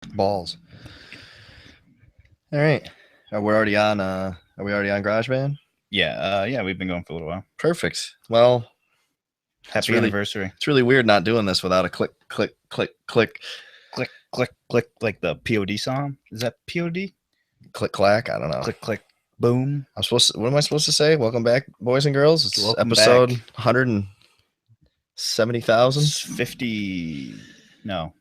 Balls. All right. Are we already on? Are we already on GarageBand? Yeah, we've been going for a little while. Perfect. Well, Happy anniversary. It's really weird not doing this without a click, click, click, click, Click, click, click, like the POD song. Is that POD? click, clack. I don't know. Click, click, boom. I'm supposed to, what am I supposed to say? Welcome back, boys and girls. It's Welcome episode back. 170,000. 50. No.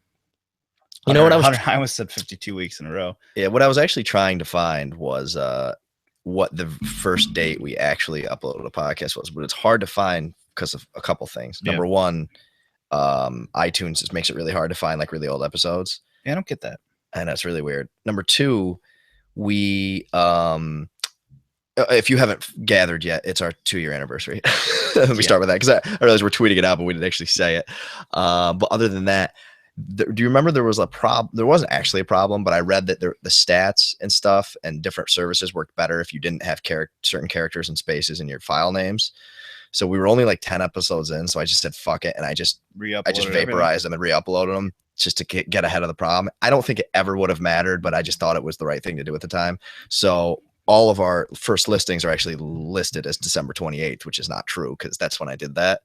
You know what I almost said 52 weeks in a row. Yeah, what I was actually trying to find was what the first date we actually uploaded a podcast was, but it's hard to find because of a couple things. Yeah. Number one, iTunes just makes it really hard to find like really old episodes. Yeah, I don't get that. And that's really weird. Number two, we if you haven't gathered yet, it's our 2-year anniversary. Let me start with that because I realized we're tweeting it out, but we didn't actually say it. But other than that, do you remember there was a problem? There wasn't actually a problem, but I read that the stats and stuff and different services worked better if you didn't have certain characters and spaces in your file names. So we were only like 10 episodes in, so I just said fuck it, and I just vaporized them and re-uploaded them just to get ahead of the problem. I don't think it ever would have mattered, but I just thought it was the right thing to do at the time. So all of our first listings are actually listed as December 28th, which is not true because that's when I did that.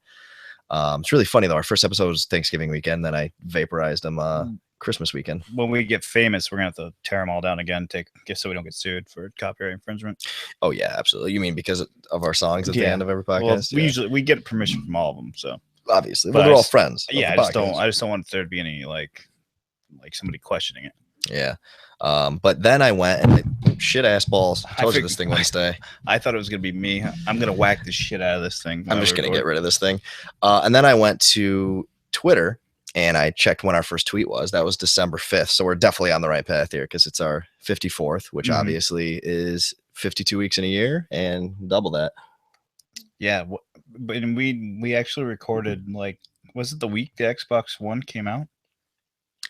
It's really funny though. Our first episode was Thanksgiving weekend, then I vaporized them Christmas weekend. When we get famous, we're gonna have to tear them all down again, so we don't get sued for copyright infringement. Oh yeah, absolutely. You mean because of our songs at the end of every podcast? Well, we get permission from all of them, so obviously, but they're all friends. Yeah, I just don't want there to be any like somebody questioning it. Yeah. But then I went and shit ass balls. I told you this thing wouldn't stay. I thought it was gonna be me. I'm gonna whack the shit out of this thing. I'm just gonna get rid of this thing. And then I went to Twitter and I checked when our first tweet was. That was December 5th. So we're definitely on the right path here because it's our 54th, which obviously is 52 weeks in a year and double that. Yeah, but we actually recorded like, was it the week the Xbox One came out?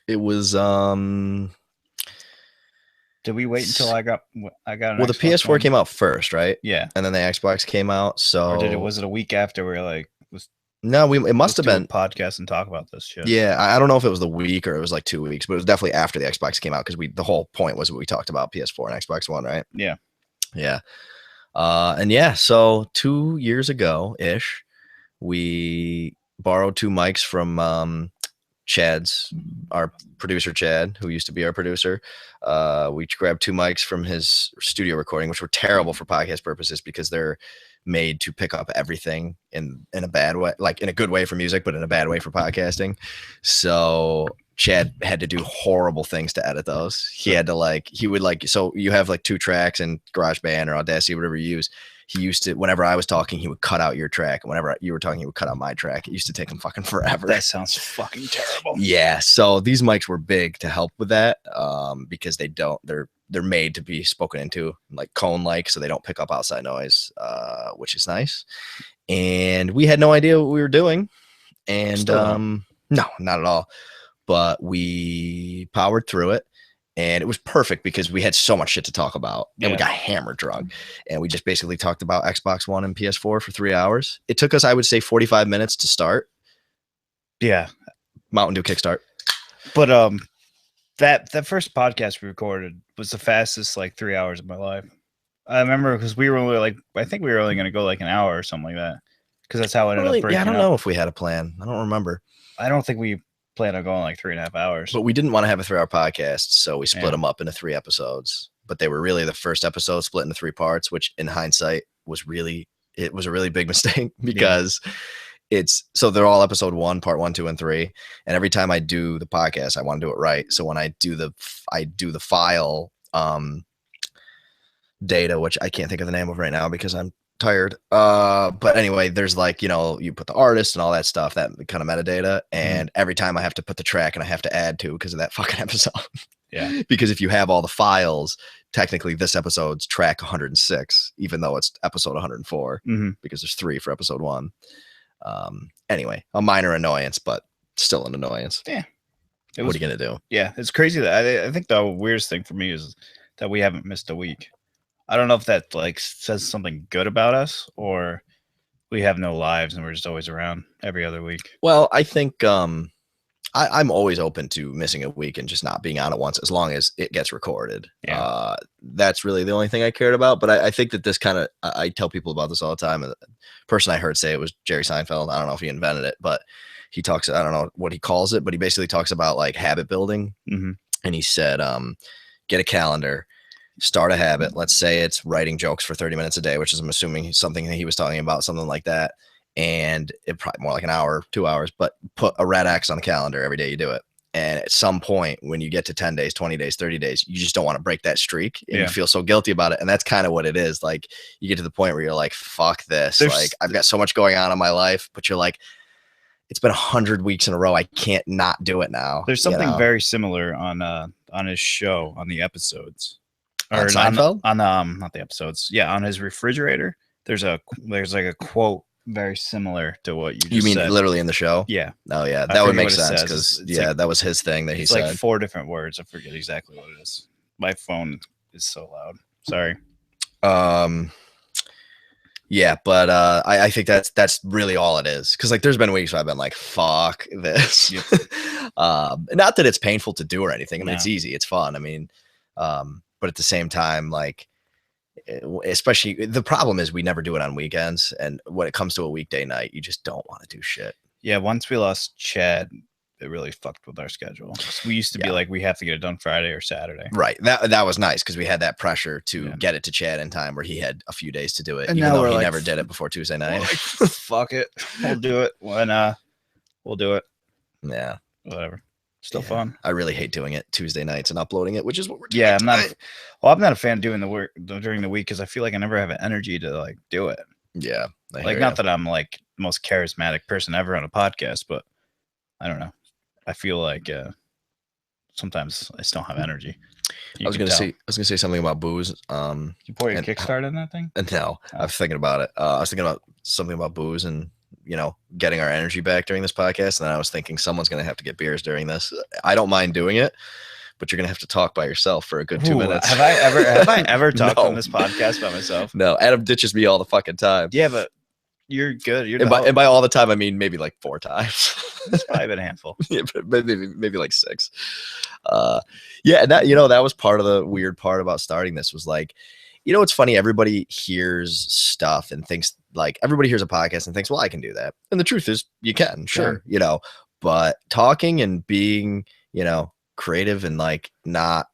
It was Did we wait until I got well, the PS4 came out first, right? Yeah. And then the Xbox came out. So or was it a week after we were like it must have been a podcast and talk about this shit. Yeah, I don't know if it was the week or it was like 2 weeks, but it was definitely after the Xbox came out because the whole point was we talked about PS4 and Xbox One, right? Yeah. Yeah. And yeah, so 2 years ago ish, we borrowed 2 mics from our producer Chad, who used to be our producer. We grabbed 2 mics from his studio recording, which were terrible for podcast purposes because they're made to pick up everything in a bad way, like in a good way for music, but in a bad way for podcasting. So Chad had to do horrible things to edit those. He would so you have like 2 tracks in GarageBand or Audacity, whatever you use. He used to, whenever I was talking, he would cut out your track. And whenever you were talking, he would cut out my track. It used to take him fucking forever. That sounds fucking terrible. Yeah. So these mics were big to help with that because they're made to be spoken into like cone-like, so they don't pick up outside noise, which is nice. And we had no idea what we were doing. And no, not at all. But we powered through it. And it was perfect because we had so much shit to talk about. And we got hammered drunk. And we just basically talked about Xbox One and PS4 for 3 hours. It took us, I would say, 45 minutes to start. Yeah. Mountain Dew kickstart. But that first podcast we recorded was the fastest like 3 hours of my life. I remember because we were only I think we were only going to go like an hour or something like that. Because that's how it ended up breaking I don't know if we had a plan. I don't remember. I don't think we planned on going like 3.5 hours. But we didn't want to have a 3-hour podcast, so we split them up into 3 episodes. But they were really the first episode split into 3 parts, which in hindsight was a really big mistake because so they're all episode 1, part 1, 2, and 3. And every time I do the podcast, I want to do it right. So when I do the file data, which I can't think of the name of right now because I'm tired. But anyway, there's you put the artist and all that stuff, that kind of metadata. And every time I have to put the track and I have to add to because of that fucking episode. Yeah. Because if you have all the files, technically this episode's track 106, even though it's episode 104, because there's 3 for episode 1. Anyway, a minor annoyance, but still an annoyance. Yeah. What are you going to do? Yeah. It's crazy that I think the weirdest thing for me is that we haven't missed a week. I don't know if that like says something good about us or we have no lives and we're just always around every other week. Well, I think I'm always open to missing a week and just not being on it once, as long as it gets recorded. Yeah. That's really the only thing I cared about. But I think that this kind of, I tell people about this all the time. The person I heard say it was Jerry Seinfeld. I don't know if he invented it, but he talks, I don't know what he calls it, but he basically talks about like habit building. Mm-hmm. And he said, get a calendar, start a habit. Let's say it's writing jokes for 30 minutes a day, which is, I'm assuming, something that he was talking about, something like that. And it probably more like an hour, 2 hours, but put a red X on the calendar every day you do it. And at some point when you get to 10 days, 20 days, 30 days, you just don't want to break that streak, and you feel so guilty about it. And that's kind of what it is. Like, you get to the point where you're like, fuck this. Like, I've got so much going on in my life, but you're like, it's been 100 weeks in a row. I can't not do it now. There's something very similar on his show, on the episodes. Or Seinfeld? On not the episodes. Yeah, on his refrigerator. There's like a quote very similar to what you just said. Literally in the show? Yeah. Oh yeah, that would make sense, because like, that was his thing that he said. It's like 4 different words. I forget exactly what it is. My phone is so loud. Sorry. Yeah, but I think that's really all it is. Because like, there's been weeks where I've been like, fuck this. Yep. Not that it's painful to do or anything. I mean, it's easy, it's fun. I mean, but at the same time, like, especially, the problem is we never do it on weekends, and when it comes to a weekday night, you just don't want to do shit. Yeah, once we lost Chad, it really fucked with our schedule. We used to be like, we have to get it done Friday or Saturday. Right. That was nice, because we had that pressure to get it to Chad in time, where he had a few days to do it, and even though he never did it before Tuesday night. Like, fuck it, we'll do it when we'll do it. Yeah, whatever. Still fun. I really hate doing it Tuesday nights and uploading it, which is what we're doing. Yeah, I'm not a fan of doing the work during the week, because I feel like I never have energy to like do it. Yeah, like, not that I'm like the most charismatic person ever on a podcast, but I don't know. I feel like sometimes I just don't have energy. I was gonna say something about booze. You pour your Kickstarter in that thing? No, I was thinking about it. I was thinking about something about booze and, you know, getting our energy back during this podcast. And then I was thinking, someone's gonna have to get beers during this. I don't mind doing it, but you're gonna have to talk by yourself for a good 2 minutes. Have I ever talked on this podcast by myself? No, Adam ditches me all the fucking time. Yeah, but you're good. And by all the time, I mean maybe like 4 times. It's probably been a handful. Yeah, maybe like 6. Yeah, and that, you know, that was part of the weird part about starting this, was like, you know, it's funny, everybody hears stuff and thinks, like, everybody hears a podcast and thinks, well, I can do that. And the truth is, you can, sure, you know, but talking and being, you know, creative and like not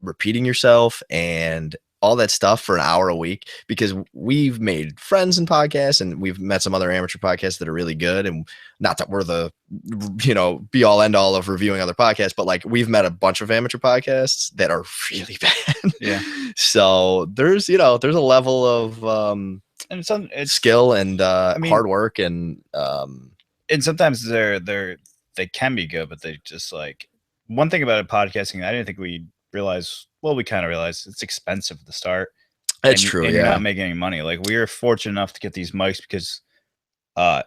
repeating yourself and all that stuff for an hour a week, because we've made friends in podcasts and we've met some other amateur podcasts that are really good. And not that we're the, you know, be all end all of reviewing other podcasts, but like, we've met a bunch of amateur podcasts that are really bad. Yeah. So there's, you know, there's a level of it's skill and hard work, and sometimes they can be good, but they just, like, one thing about podcasting, I didn't think we realize. Well, we kind of realized it's expensive to start. That's true. And you're not making any money. Like, we were fortunate enough to get these mics because, I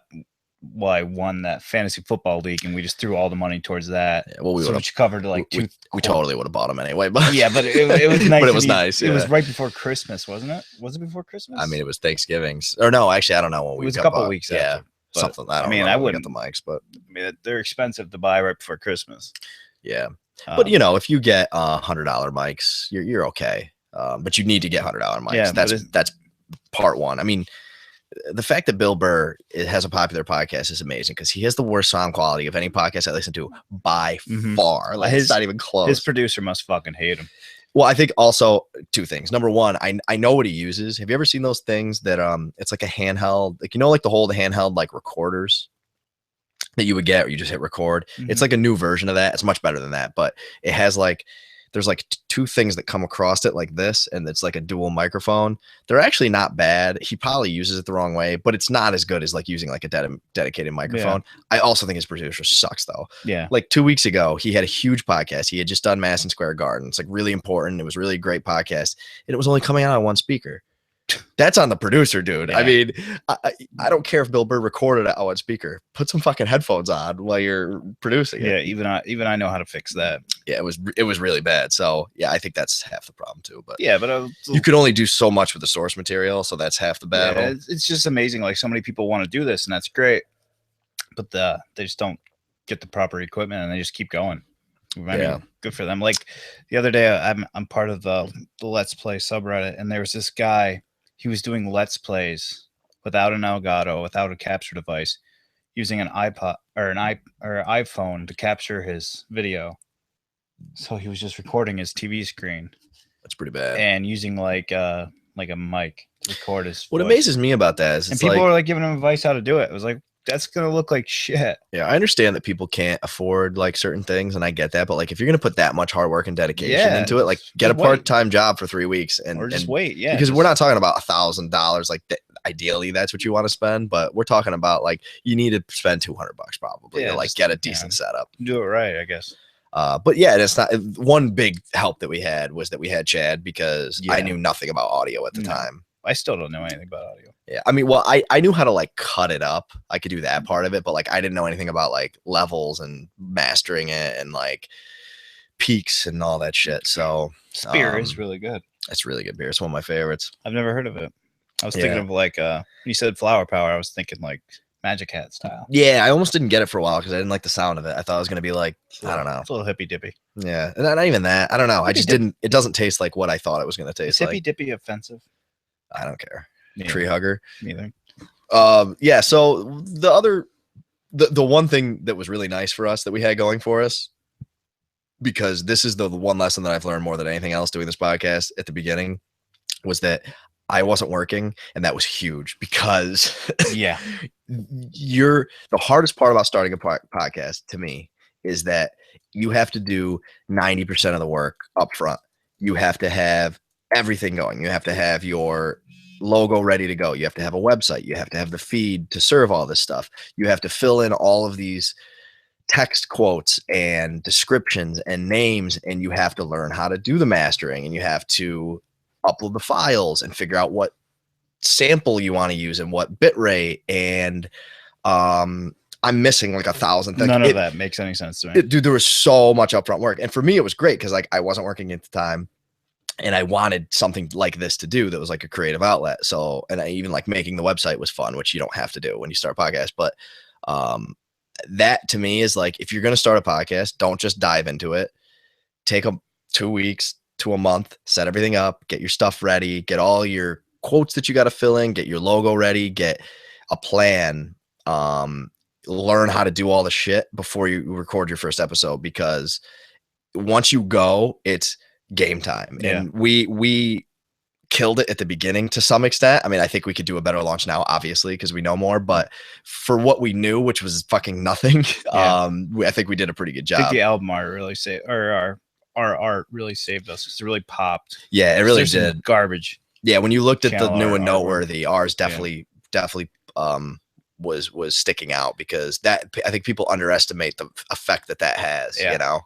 won that fantasy football league, and we just threw all the money towards that. Yeah, well, which covered like we totally would have bought them anyway. But yeah, but it was nice. But it was nice. It was right before Christmas, wasn't it? Was it before Christmas? I mean, it was Thanksgiving's, or no? Actually, I don't know when we. It was a couple of weeks after. Yeah, something. I mean, I wouldn't get the mics, but I mean, they're expensive to buy right before Christmas. Yeah. But you know, if you get $100 mics, you're okay. But you need to get $100 mics. Yeah, that's part one. I mean, the fact that Bill Burr has a popular podcast is amazing, because he has the worst sound quality of any podcast I listen to by far. Like, it's not even close. His producer must fucking hate him. Well, I think also 2 things. Number one, I know what he uses. Have you ever seen those things that it's like a handheld, like, you know, like the handheld like recorders that you would get, or you just hit record? It's like a new version of that. It's much better than that, but it has like, there's like 2 things that come across it like this, and it's like a dual microphone. They're actually not bad. He probably uses it the wrong way, but it's not as good as like using like a dedicated microphone. Yeah. I also think his producer sucks though. Yeah. Like 2 weeks ago, he had a huge podcast. He had just done Madison Square Garden. It's like really important. It was really a great podcast, and it was only coming out on 1 speaker. That's on the producer, dude. Yeah. I mean, I don't care if Bill Burr recorded it on 1 speaker. Put some fucking headphones on while you're producing it. Yeah, even I know how to fix that. Yeah, it was really bad. So yeah, I think that's half the problem too. But yeah, but you can only do so much with the source material, so that's half the battle. Yeah, it's just amazing. Like, so many people want to do this, and that's great, but they just don't get the proper equipment and they just keep going. I Yeah. mean, good for them. Like the other day, I'm part of the Let's Play subreddit, and there was this guy. He was doing Let's Plays without an Elgato, without a capture device, using an iPod or iPhone to capture his video. So he was just recording his TV screen That's pretty bad. and using like a mic to record his What voice. amazes me about that is And it's people like, were like giving him advice how to do it. It was like, that's gonna look like shit. yeah, I understand that people can't afford like certain things, and I get that. But like, if you're gonna put that much hard work and dedication Yeah, into it, like, get a just wait. part-time job for 3 weeks, Or just and wait. Yeah. because we're not talking about $1,000. Like, ideally, that's what you want to spend, but we're talking about like you need to spend $200 probably Yeah, to like just, get a decent setup. do it right, I guess. But yeah, it's not one big help that we had was that we had Chad, because I Yeah. knew nothing about audio at the No. time. I still don't know anything about audio. Yeah, I mean, well, I knew how to like cut it up. I could do that part of it, but like I didn't know anything about like levels and mastering it and like peaks and all that shit. So Spear is really good. it's really good beer. It's one of my favorites. I've never heard of it. I was thinking of like you said flower power. I was thinking like Magic Hat style. Yeah, I almost didn't get it for a while because I didn't like the sound of it. I thought it was gonna be like, I don't know, It's a little hippy dippy. yeah, and not even that. I don't know. I just didn't. It doesn't taste like what I thought it was gonna Is taste hippy like. dippy offensive? I don't care. Neither. Tree hugger. Neither. Yeah. So the one thing that was really nice for us that we had going for us, because this is the one lesson that I've learned more than anything else doing this podcast at the beginning, was that I wasn't working, and that was huge because Yeah. the hardest part about starting a podcast to me is that you have to do 90% of the work up front. You have to have everything going. You have to have your logo ready to go. You have to have a website. You have to have the feed to serve all this stuff. You have to fill in all of these text quotes and descriptions and names, and you have to learn how to do the mastering, and you have to upload the files and figure out what sample you want to use and what bit rate. And I'm missing like 1,000 things. None of that makes any sense to me. Dude, there was so much upfront work. And for me, it was great because like I wasn't working at the time, and I wanted something like this to do that was like a creative outlet. So, and I even like making the website was fun, which you don't have to do when you start a podcast. But that to me is like, if you're going to start a podcast, don't just dive into it. Take 2 weeks to a month, set everything up, get your stuff ready, get all your quotes that you got to fill in, get your logo ready, get a plan, learn how to do all the shit before you record your first episode, because once you go, it's game time. Yeah. And we killed it at the beginning to some extent. I mean, I think we could do a better launch now, obviously, because we know more, but for what we knew, which was fucking nothing, Yeah. I think we did a pretty good I think job. the album art really saved, or our art really saved us because it really popped. Yeah, it really There's some did. garbage. Yeah, when you looked at the Channel new art, and artwork. noteworthy, ours definitely was sticking out, because that, I think people underestimate the effect that has. Yeah. You know,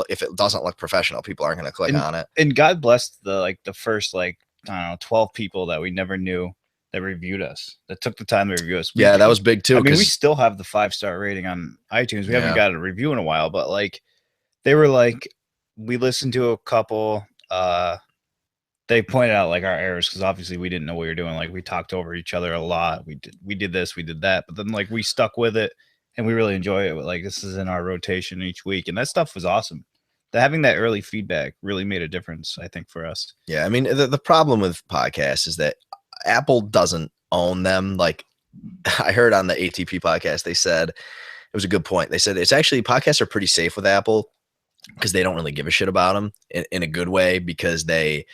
if it doesn't look professional, people aren't going to click on it. And God bless the first I don't know 12 people that we never knew that reviewed us, that took the time to review us. Yeah, that was big too. I mean, we still have the 5-star rating on iTunes. We haven't got a review in a while, but like they were like, we listened to a couple. They pointed out like our errors, because obviously we didn't know what we were doing. Like we talked over each other a lot. We did this, we did that, but then like we stuck with it and we really enjoy it. But like this is in our rotation each week, and that stuff was awesome. Having that early feedback really made a difference, I think, for us. Yeah, I mean, the problem with podcasts is that Apple doesn't own them. Like I heard on the ATP podcast, they said, it was a good point. They said it's actually, podcasts are pretty safe with Apple because they don't really give a shit about them in a good way, because they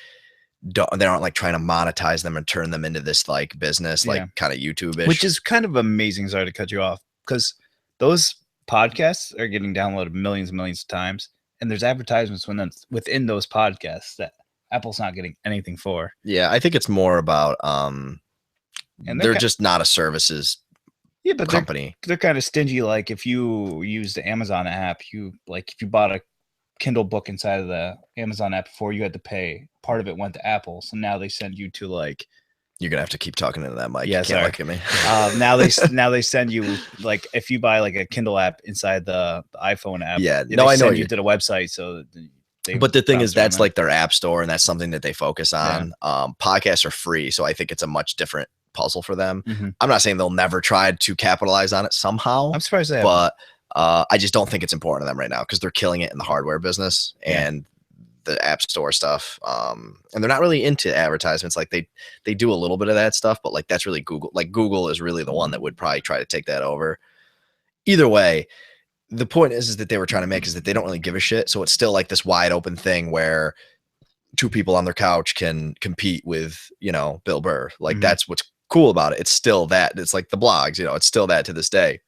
aren't like trying to monetize them and turn them into this like business, like kind of YouTube-ish. Which is kind of amazing. Sorry to cut you off, because those podcasts are getting downloaded millions and millions of times, and there's advertisements within those podcasts that Apple's not getting anything for. Yeah, I think it's more about and they're just not a services company. They're kind of stingy. Like if you use the Amazon app, if you bought a Kindle book inside of the Amazon app before, you had to pay. Part of it went to Apple, so now they send you to like. You're gonna have to keep talking into that mic. Yeah, you can't look at me. now they send you like, if you buy like a Kindle app inside the iPhone app. Yeah, they no, I know send you to the website. So but the thing is, that's like their app store, and that's something that they focus on. Yeah. Podcasts are free, so I think it's a much different puzzle for them. Mm-hmm. I'm not saying they'll never try to capitalize on it somehow. I'm surprised they but I just don't think it's important to them right now because they're killing it in the hardware business and the app store stuff. And they're not really into advertisements. Like they do a little bit of that stuff, but like that's really Google. Like Google is really the one that would probably try to take that over. Either way, the point is that they were trying to make is that they don't really give a shit. So it's still like this wide open thing where two people on their couch can compete with, Bill Burr. Like that's what's cool about it. It's still that. It's like the blogs, it's still that to this day.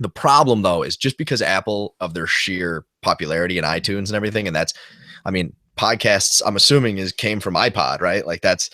The problem though is just because Apple of their sheer popularity and iTunes and everything, and podcasts I'm assuming came from iPod, right? Like that's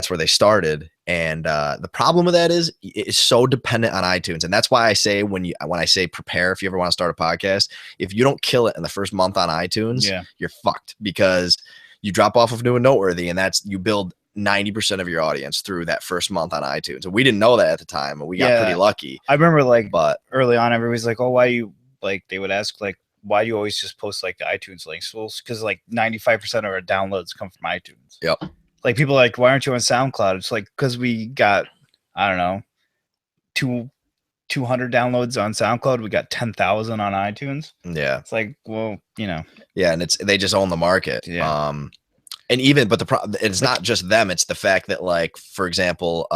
where they started. And the problem with that is it's so dependent on iTunes. And that's why I say when I say prepare, if you ever want to start a podcast, if you don't kill it in the first month on iTunes, you're fucked because you drop off of New and Noteworthy, and you build 90% of your audience through that first month on iTunes. And we didn't know that at the time, and we got pretty lucky. I remember but early on, everybody's like, oh, why you they would ask why do you always just post the iTunes links? Well, because 95% of our downloads come from iTunes. Yep. Like people are like, why aren't you on SoundCloud? It's like, because we got, I don't know, 200 downloads on SoundCloud. We got 10,000 on iTunes. Yeah. It's like, well, Yeah. And they just own the market. Yeah. And but it's not just them. It's the fact that for example,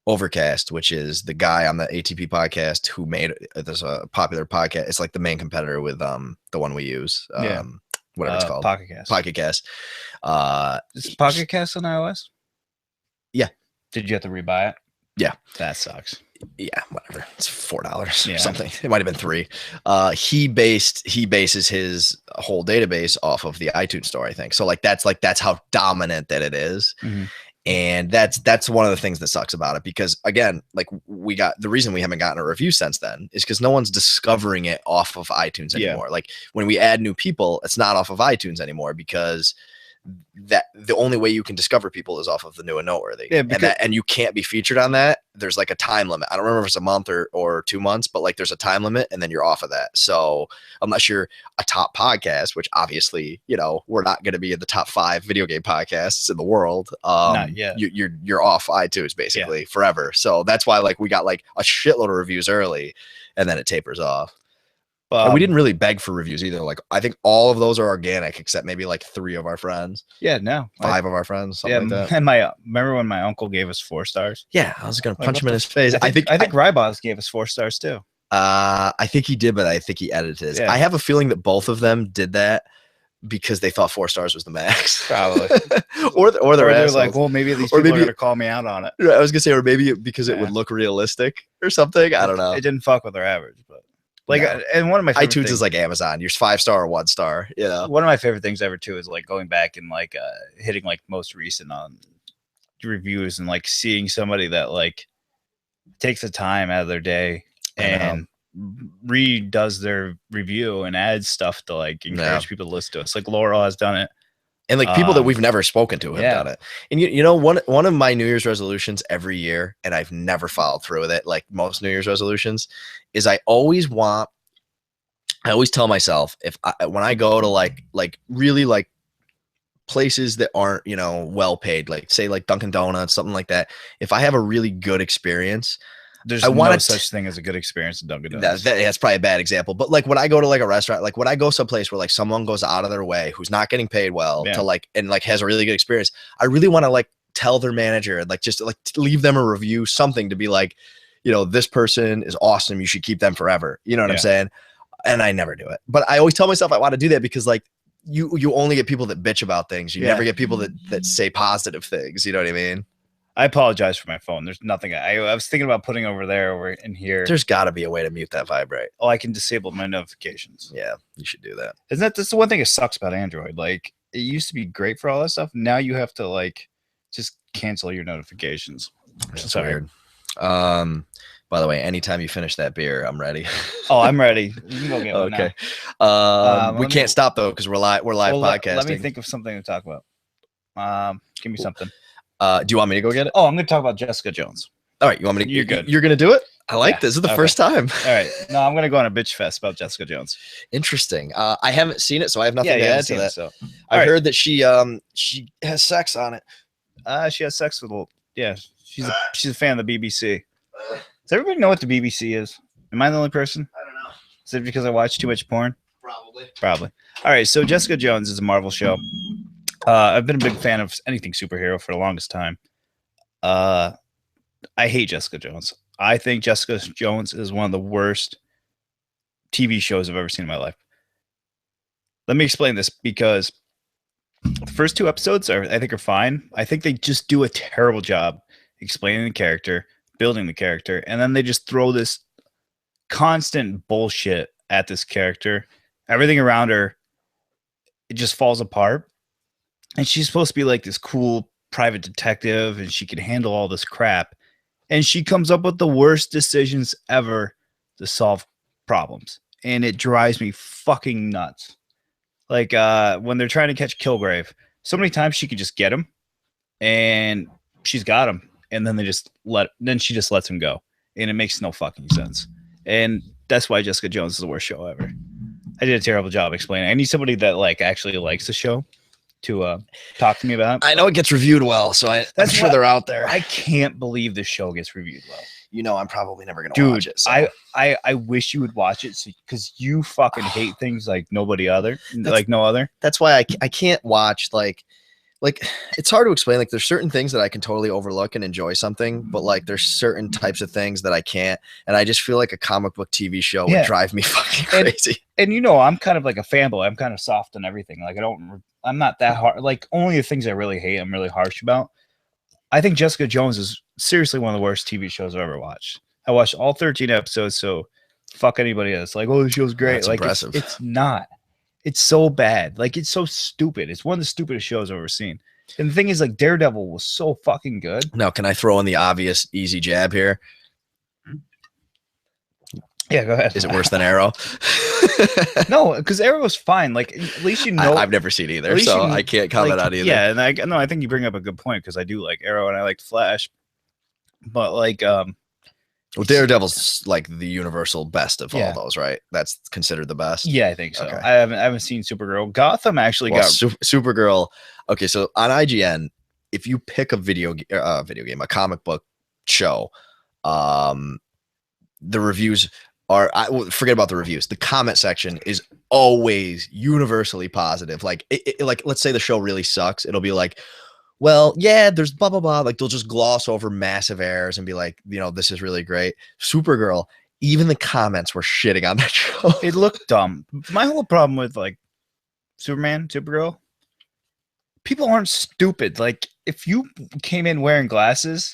Overcast, which is the guy on the ATP podcast who made this a popular podcast. It's like the main competitor with the one we use. Whatever it's called. Pocket Cast. Pocket Cast. Is Pocket Cast on iOS? Yeah. Did you have to rebuy it? Yeah. That sucks. Yeah, whatever. It's $4 or something. It might have been $3. He bases his whole database off of the iTunes store, I think. So that's how dominant that it is. Mm-hmm. And that's one of the things that sucks about it, because again, the reason we haven't gotten a review since then is because no one's discovering it off of iTunes anymore. Like when we add new people, it's not off of iTunes anymore, because that the only way you can discover people is off of the New and Noteworthy. Yeah, and you can't be featured on that. There's a time limit. I don't remember if it's a month or 2 months, but there's a time limit, and then you're off of that. So unless you're a top podcast, which obviously, we're not going to be in the top 5 video game podcasts in the world. Not yet. You're off iTunes basically forever. So that's why we got a shitload of reviews early, and then it tapers off. And we didn't really beg for reviews either. I think all of those are organic, except maybe 3 of our friends. Yeah, no, 5 of our friends. Something like that. And remember when my uncle gave us 4 stars? Yeah, I was gonna punch him in his face. I think Rybos gave us 4 stars too. I think he did, but I think he edited his. Yeah. I have a feeling that both of them did that because they thought 4 stars was the max. Probably. or they're like, well, maybe these people are gonna call me out on it. I was gonna say, or maybe because it would look realistic or something. I don't know. It didn't fuck with our average, but. And one of my favorite iTunes things, is like Amazon. You're 5-star or 1-star. One of my favorite things ever too is going back and hitting most recent on reviews and seeing somebody that takes the time out of their day and redoes their review and adds stuff to encourage people to listen to us. Laurel has done it. And people that we've never spoken to have done it. And one of my New Year's resolutions every year, and I've never followed through with it, like most New Year's resolutions, is I always tell myself when I go to really places that aren't, well paid, say Dunkin' Donuts, something like that. If I have a really good experience, there's no such thing as a good experience in Dunkin' Donuts. That's probably a bad example, but when I go to a restaurant, when I go someplace where someone goes out of their way who's not getting paid well to and has a really good experience, I really want to tell their manager and just leave them a review, something to be this person is awesome, you should keep them forever. You know what I'm saying? And I never do it, but I always tell myself I want to do that because you only get people that bitch about things. You never get people that say positive things. You know what I mean? I apologize for my phone. There's nothing. I was thinking about putting over there or in here. There's got to be a way to mute that vibrate. Oh, I can disable my notifications. Yeah, you should do that. That's the one thing that sucks about Android. It used to be great for all that stuff. Now you have to just cancel your notifications. That's weird. By the way, anytime you finish that beer, I'm ready. Oh, I'm ready. You can go get one. Okay. We can't stop though because we're live podcasting. Let me think of something to talk about. Give me something. Do you want me to go get it? Oh, I'm going to talk about Jessica Jones. All right. You want me to? You're good. You're going to do it? I like this. This is the first time. All right. No, I'm going to go on a bitch fest about Jessica Jones. Interesting. I haven't seen it, so I have nothing to add to that. So. I heard that she has sex on it. She has sex with she's a fan of the BBC. Does everybody know what the BBC is? Am I the only person? I don't know. Is it because I watch too much porn? Probably. All right, so Jessica Jones is a Marvel show. I've been a big fan of anything superhero for the longest time. I hate Jessica Jones. I think Jessica Jones is one of the worst TV shows I've ever seen in my life. Let me explain this, because the first 2 episodes I think are fine. I think they just do a terrible job explaining the character, building the character, and then they just throw this constant bullshit at this character. Everything around her, it just falls apart. And she's supposed to be like this cool private detective, and she can handle all this crap. And she comes up with the worst decisions ever to solve problems. And it drives me fucking nuts. Like when they're trying to catch Kilgrave, so many times she could just get him, and she's got him, and then she just lets him go, and it makes no fucking sense. And that's why Jessica Jones is the worst show ever. I did a terrible job explaining. I need somebody that like actually likes the show to talk to me about. I know it gets reviewed well, so I'm sure they're out there. I can't believe this show gets reviewed well. You know, I'm probably never gonna watch it. So. I wish you would watch it, because you fucking hate things like no other. That's why I can't watch like it's hard to explain. Like there's certain things that I can totally overlook and enjoy something, but like there's certain types of things that I can't, and I just feel like a comic book TV show would drive me fucking crazy. And you know, I'm kind of like a fanboy. I'm kind of soft on everything. Like I'm not that hard. Like only the things I really hate, I'm really harsh about. I think Jessica Jones is seriously one of the worst TV shows I've ever watched. I watched all 13 episodes, so fuck anybody else. Like, oh, the show's great. That's like, impressive. It's not. It's so bad. Like, it's so stupid. It's one of the stupidest shows I've ever seen. And the thing is, like, Daredevil was so fucking good. Now, can I throw in the obvious easy jab here? Yeah, go ahead. Is it worse than Arrow? No, because Arrow's fine. Like, at least you know. I've never seen either, so I can't comment on either. Yeah, and I think you bring up a good point, because I do like Arrow and I like Flash, but like, well, Daredevil's like the universal best of all those, right? That's considered the best. Yeah, I think so. Okay. I haven't seen Supergirl. Gotham actually got Supergirl. Okay, so on IGN, if you pick a a comic book show, the reviews are forget about the reviews. The comment section is always universally positive. Like, like let's say the show really sucks, it'll be like, well, yeah, there's blah blah blah. Like they'll just gloss over massive errors and be like, you know, this is really great. Supergirl, even the comments were shitting on that show. It looked dumb. My whole problem with like Supergirl, people aren't stupid. Like if you came in wearing glasses,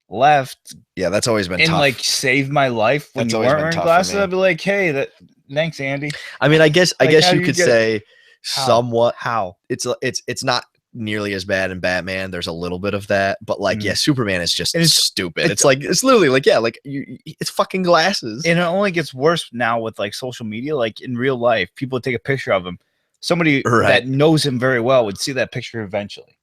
left, yeah, that's always been and tough. like saved my life when you weren't wearing glasses, I'd be like, hey, thanks, Andy. I mean, I guess you could say somewhat how it's not nearly as bad in Batman. There's a little bit of that, but like, yeah, Superman is just stupid. It's like, it's literally like, yeah, like it's fucking glasses. And it only gets worse now with like social media. Like in real life, people would take a picture of him. Somebody that knows him very well would see that picture eventually.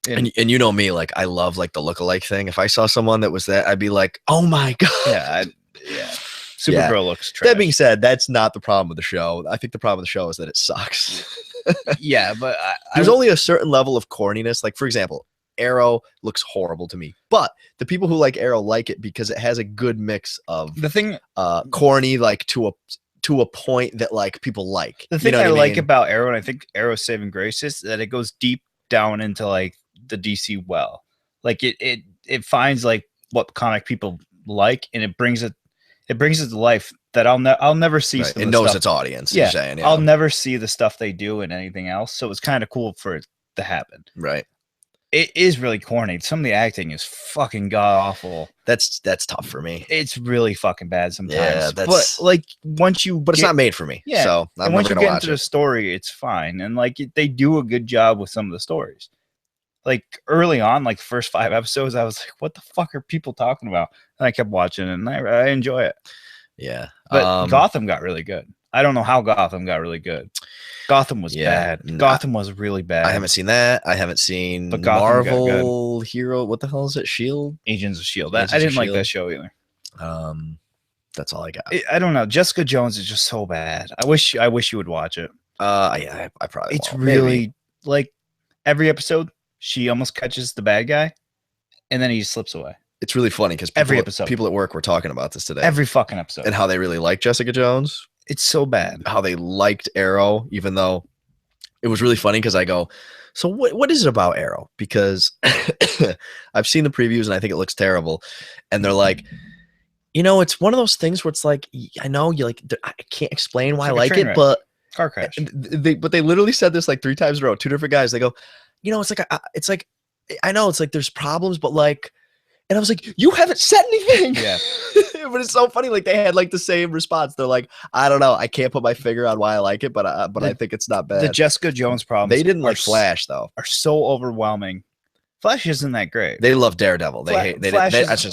And you know me, like I love like the lookalike thing. If I saw someone that was that, I'd be like, oh my god. Yeah. Supergirl looks trash. That being said, that's not the problem with the show. I think the problem with the show is that it sucks. Yeah, but there's only a certain level of corniness. Like for example, Arrow looks horrible to me, but the people who like Arrow like it because it has a good mix of the thing corny, like to a point that like people like. The thing I like about Arrow, and I think Arrow's saving grace, is that it goes deep down into like the DC well. Like it finds like what comic people like, and it brings it to life that I'll never see. Right. It knows its audience. Yeah, saying, I'll never see the stuff they do in anything else. So it's kind of cool for it to happen. Right. It is really corny. Some of the acting is fucking god awful. That's tough for me. It's really fucking bad sometimes. Yeah, but like it's not made for me. Yeah. So and once you get into the story, it's fine. And like they do a good job with some of the stories. Like early on, like first 5 episodes, I was like, what the fuck are people talking about? And I kept watching it, and I enjoy it. Yeah. But Gotham got really good. I don't know how Gotham got really good. Gotham was bad. Gotham was really bad. I haven't seen that. I haven't seen Marvel Hero. What the hell is it? Shield? Agents of Shield. I didn't like that show either. That's all I got. I don't know. Jessica Jones is just so bad. I wish you would watch it. Yeah, I probably It's won't. really like every episode she almost catches the bad guy, and then he slips away. it's really funny because Every episode. people at work were talking about this today. Every fucking episode. And how they really like Jessica Jones. It's so bad. How they liked Arrow, even though it was really funny because I go, so what is it about Arrow? Because I've seen the previews and I think it looks terrible. And they're like, you know, it's one of those things where it's like, I know you like, I can't explain why I like it, but car crash. But they literally said this like 3 times in a row, 2 different guys. They go, you know, it's like, I know it's like there's problems, but like, and I was like, you haven't said anything. Yeah. But it's so funny. Like they had like the same response. They're like, I don't know. I can't put my finger on why I like it, but I think it's not bad. The Jessica Jones problems. They didn't like Flash though. Are so overwhelming. Flash isn't that great. They love Daredevil. Flash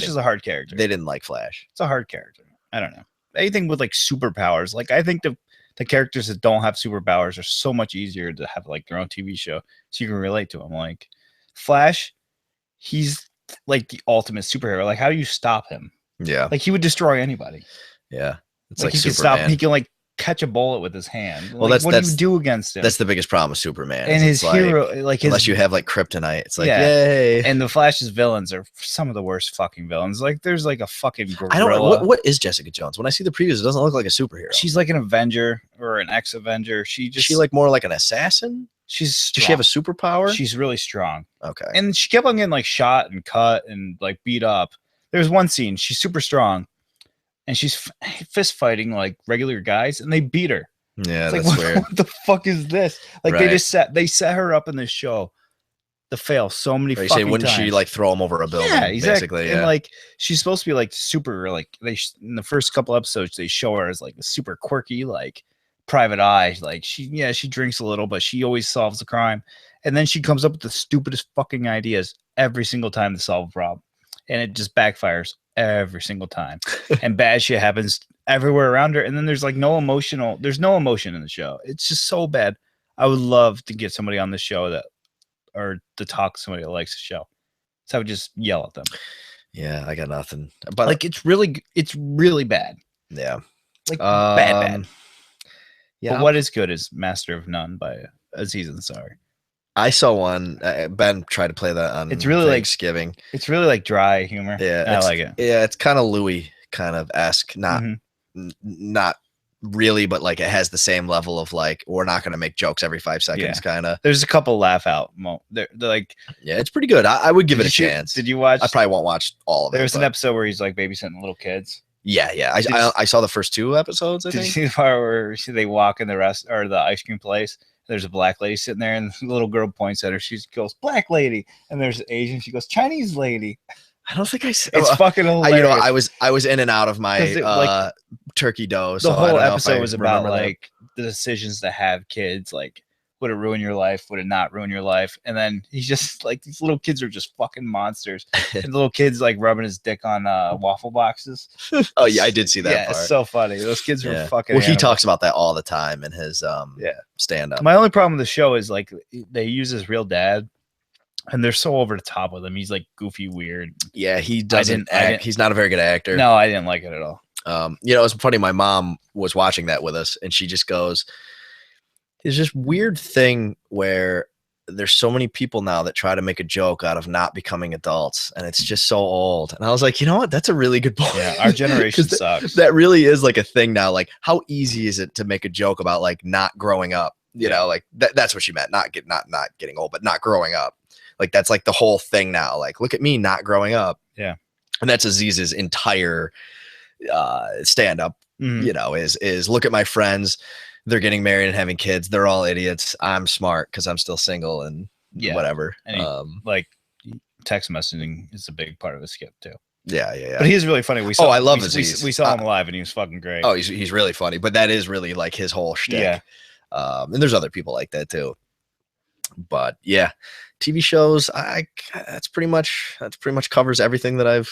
is a hard character. They didn't like Flash. It's a hard character. I don't know. Anything with like superpowers. Like I think the characters that don't have superpowers are so much easier to have like their own TV show, so you can relate to them. Like Flash, he's like the ultimate superhero. Like how do you stop him? Yeah. Like he would destroy anybody. Yeah. It's like he can stop. He can like catch a bullet with his hand. Well, like, what do you do against him? That's the biggest problem with Superman. And his hero, like his, unless you have like kryptonite, it's like yay. And the Flash's villains are some of the worst fucking villains. Like there's like a fucking gorilla. I don't know what is Jessica Jones. When I see the previews, it doesn't look like a superhero. She's like an Avenger or an ex-Avenger. Is she like more like an assassin? Does she have a superpower? She's really strong. Okay. And she kept on getting like shot and cut and like beat up. There's one scene she's super strong, and she's fist fighting like regular guys, and they beat her. Yeah, it's that's like, weird. What the fuck is this? Like they set her up in this show to fail so many fucking times. Wouldn't she like throw him over a building? Yeah, exactly. Basically, yeah. And like she's supposed to be like super. Like in the first couple episodes, they show her as like a super quirky, like private eye. Like she drinks a little, but she always solves the crime. And then she comes up with the stupidest fucking ideas every single time to solve a problem, and it just backfires every single time. And bad shit happens everywhere around her, and then there's no emotion in the show. It's just so bad. I would love to get somebody on the show or to talk to somebody that likes the show, so I would just yell at them. Yeah, I got nothing, but like it's really bad. Yeah, like bad. Yeah, but what is good is Master of None by Aziz Ansari. I saw one. Ben tried to play that on Thanksgiving. It's really like dry humor. Yeah, I like it. Yeah, it's kind of Louis kind of esque, not really, but like it has the same level of like we're not going to make jokes every 5 seconds kind of. There's a couple laugh out they're like, yeah, it's pretty good. I would give it a chance. Did you watch? I probably won't watch all of it. There's an episode where he's like babysitting little kids. Yeah. I saw the first 2 episodes. I think. Did you see the part where they walk in the ice cream place? There's a black lady sitting there, and the little girl points at her. She goes, "Black lady," and there's Asian. She goes, "Chinese lady." I don't think I said it's fucking hilarious. I was in and out of my turkey dough. So the whole episode was about like the decisions to have kids. Like, would it ruin your life? Would it not ruin your life? And then he's just like, these little kids are just fucking monsters. And the little kids like rubbing his dick on waffle boxes. Oh yeah, I did see that. Yeah, part. It's so funny. Those kids were fucking. Well, he talks about that all the time in his stand up. My only problem with the show is like they use his real dad. And they're so over the top with him. He's like goofy, weird. Yeah, he doesn't act. He's not a very good actor. No, I didn't like it at all. It was funny. My mom was watching that with us, and she just goes, "There's this weird thing where there's so many people now that try to make a joke out of not becoming adults, and it's just so old." And I was like, you know what? That's a really good point. Yeah, our generation sucks. That really is like a thing now. Like, how easy is it to make a joke about like not growing up? You know, like that's what she meant. Not getting old, but not growing up. Like that's like the whole thing now. Like, look at me not growing up. Yeah. And that's Aziz's entire stand up, you know, is look at my friends. They're getting married and having kids. They're all idiots. I'm smart because I'm still single and whatever. And like text messaging is a big part of his skit too. Yeah. But he's really funny. I love Aziz. We saw him live and he was fucking great. Oh, he's really funny. But that is really like his whole shtick. Yeah. And there's other people like that too. But yeah, TV shows, that's pretty much covers everything that I've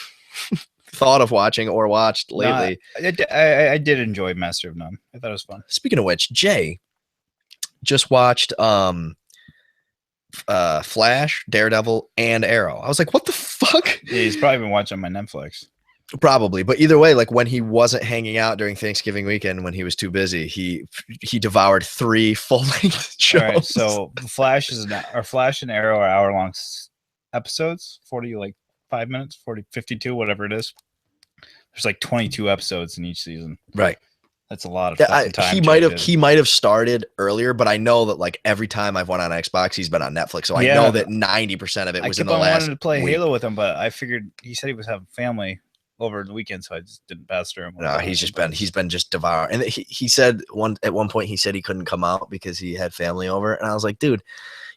thought of watching or watched lately. I did enjoy Master of None. I thought it was fun. Speaking of which, Jay just watched Flash, Daredevil, and Arrow. I was like, what the fuck? Yeah, he's probably been watching my Netflix. Probably, but either way, like when he wasn't hanging out during Thanksgiving weekend, when he was too busy, he devoured 3 full-length shows. All right, so Flash and Arrow are hour-long episodes, 45 45 minutes, 52, whatever it is. There's like 22 episodes in each season. Right. That's a lot of fucking time. He might have started earlier, but I know that like every time I've went on Xbox, he's been on Netflix. So I know that 90% of it was in the last. I wanted to play Halo with him, but I figured he said he was having family over the weekend, so I just didn't pass through him. No, he's been just devouring. And he said at one point he said he couldn't come out because he had family over, and I was like, dude,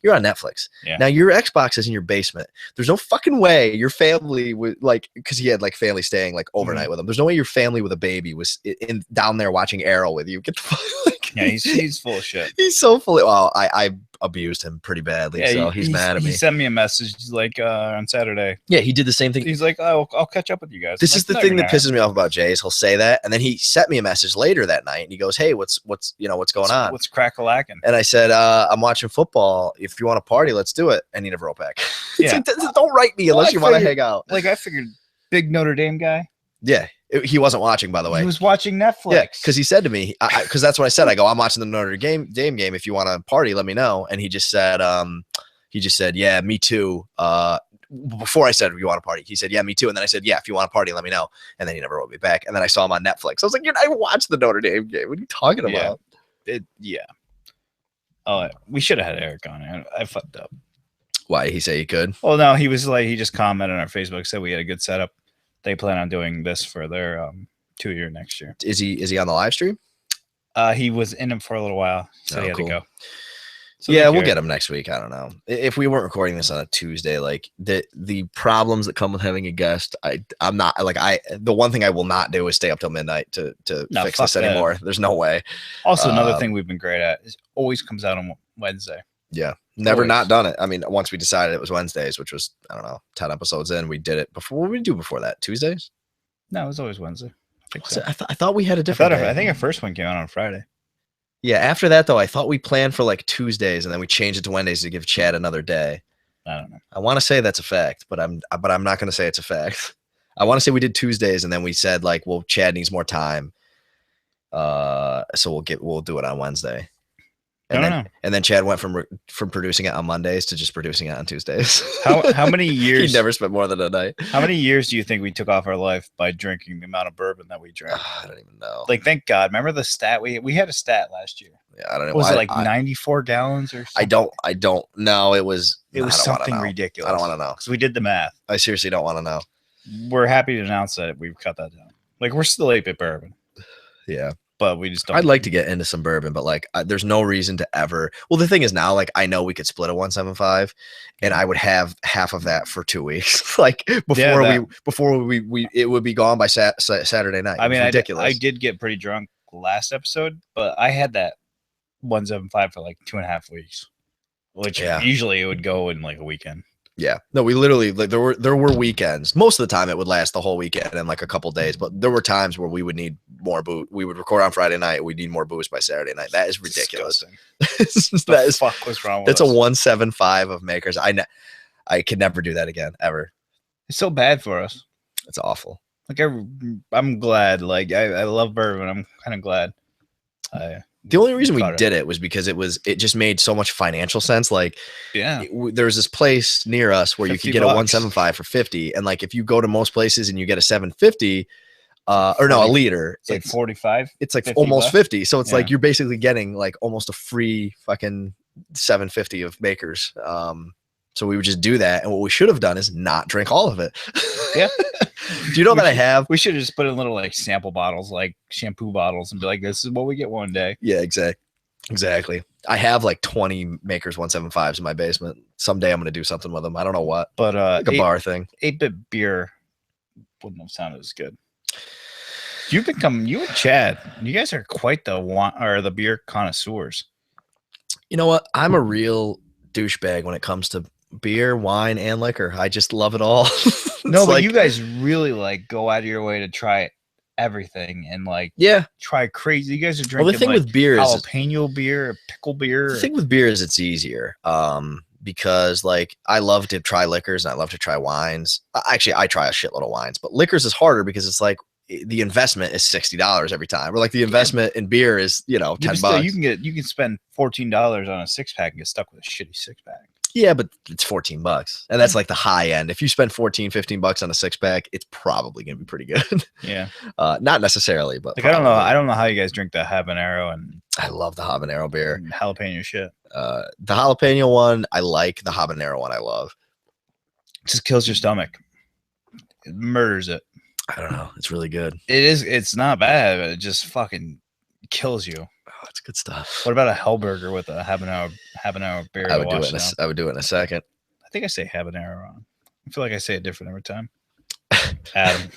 you're on Netflix. Yeah. Now your Xbox is in your basement. There's no fucking way your family would like, because he had like family staying like overnight with him. There's no way your family with a baby was in down there watching Arrow with you. Get the fuck. Like, yeah, he's full of shit. He's so full of. Well, I abused him pretty badly, so he's mad at me. He sent me a message like on Saturday. Yeah, he did the same thing. He's like, oh, I'll catch up with you guys. This is the thing that pisses me off about Jay is he'll say that, and then he sent me a message later that night, and he goes, "Hey, what's going on? What's crack-a-lacking?" And I said, "I'm watching football. If you want to party, let's do it." And he never wrote back. Yeah, like, don't write me unless you want to hang out. Like I figured, big Notre Dame guy. Yeah. He wasn't watching, by the way. He was watching Netflix. Yeah, because he said to me, because that's what I said. I go, I'm watching the Notre Dame game. If you want to party, let me know. And he just said, yeah, me too. Before I said, you want to party? He said, yeah, me too. And then I said, yeah, if you want to party, let me know. And then he never wrote me back. And then I saw him on Netflix. I was like, I watched the Notre Dame game. What are you talking about? Yeah. Oh, we should have had Eric on. I fucked up. Why? He say he could? Well, no, he was like, he just commented on our Facebook, said we had a good setup. They plan on doing this for their 2-year next year. Is he on the live stream? He was in him for a little while, so he had to go. So yeah, we'll get him next week. I don't know if we weren't recording this on a Tuesday. Like the problems that come with having a guest, I'm not like the one thing I will not do is stay up till midnight to fix this anymore. There's no way. Also, another thing we've been great at is always comes out on Wednesday. Yeah. Never not done it. I mean, once we decided it was Wednesdays, which was, I don't know, 10 episodes in, we did it before. What did we do before that? Tuesdays? No, it was always Wednesday. I think so. I thought we had a different day. I think our first one came out on Friday. Yeah, after that, though, I thought we planned for like Tuesdays, and then we changed it to Wednesdays to give Chad another day. I don't know. I want to say that's a fact, but I'm not going to say it's a fact. I want to say we did Tuesdays, and then we said like, well, Chad needs more time. So we'll do it on Wednesday. And then Chad went from producing it on Mondays to just producing it on Tuesdays. How many years? He never spent more than a night. How many years do you think we took off our life by drinking the amount of bourbon that we drank? I don't even know. Like, thank God. Remember the stat we had a stat last year. Yeah, I don't know. Was it like 94 gallons or something? I don't know. It was something ridiculous. I don't want to know. Because we did the math. I seriously don't want to know. We're happy to announce that we've cut that down. Like, we're still 8-bit bourbon. Yeah. But we just don't. I'd like to get into some bourbon, but like, there's no reason to ever. Well, the thing is now, like, I know we could split a 175, and I would have half of that for 2 weeks. Like before we it would be gone by Saturday night. I mean, ridiculous. I did get pretty drunk last episode, but I had that 175 for like 2.5 weeks, which usually it would go in like a weekend. Yeah, no, we literally like there were weekends. Most of the time, it would last the whole weekend and like a couple days. But there were times where we would need more booze. We would record on Friday night. We need more booze by Saturday night. That is ridiculous. Fuck was wrong with that's us? A 175 of makers. I could never do that again ever. It's so bad for us. It's awful. Like I'm glad. Like I love bourbon. I'm kind of glad. The only reason we did it was because it just made so much financial sense. Like, there's this place near us where you could get a 175 for 50, and like if you go to most places and you get a 750, a liter, it's like 45. It's like almost 50. So it's like you're basically getting like almost a free fucking 750 of makers. So we would just do that, and what we should have done is not drink all of it. Yeah. Do you know that I have? We should have just put in little like sample bottles, like shampoo bottles, and be like, "This is what we get one day." Yeah, exactly. I have like 20 makers 175s in my basement. Someday I'm gonna do something with them. I don't know what, but like a bar thing. 8-bit beer wouldn't have sounded as good. You and Chad, you guys are quite the beer connoisseurs. You know what? I'm a real douchebag when it comes to beer, wine, and liquor. I just love it all. No, but you guys really like go out of your way to try everything and like try crazy. You guys are drinking. Well, the thing with beer is jalapeno beer, pickle beer. The thing with beer is it's easier. Because like I love to try liquors and I love to try wines. Actually, I try a shitload of wines, but liquors is harder because it's like the investment is $60 every time. Or like the investment in beer is $10. You can spend $14 on a 6-pack and get stuck with a shitty 6-pack. Yeah, but it's $14, and that's like the high end. If you spend 14, $15 on a 6-pack, it's probably gonna be pretty good. Yeah. Not necessarily, but Like probably. I don't know how you guys drink the habanero and I love the habanero beer. and jalapeno shit. The jalapeno one, I like. The habanero one, I love. It just kills your stomach. It murders it. I don't know. It's really good. It is. It's not bad, but it just fucking kills you. Oh, it's good stuff. What about a Hellburger with a habanero beer? I would do it. I would do it in a second. I think I say habanero wrong. I feel like I say it different every time. Adam.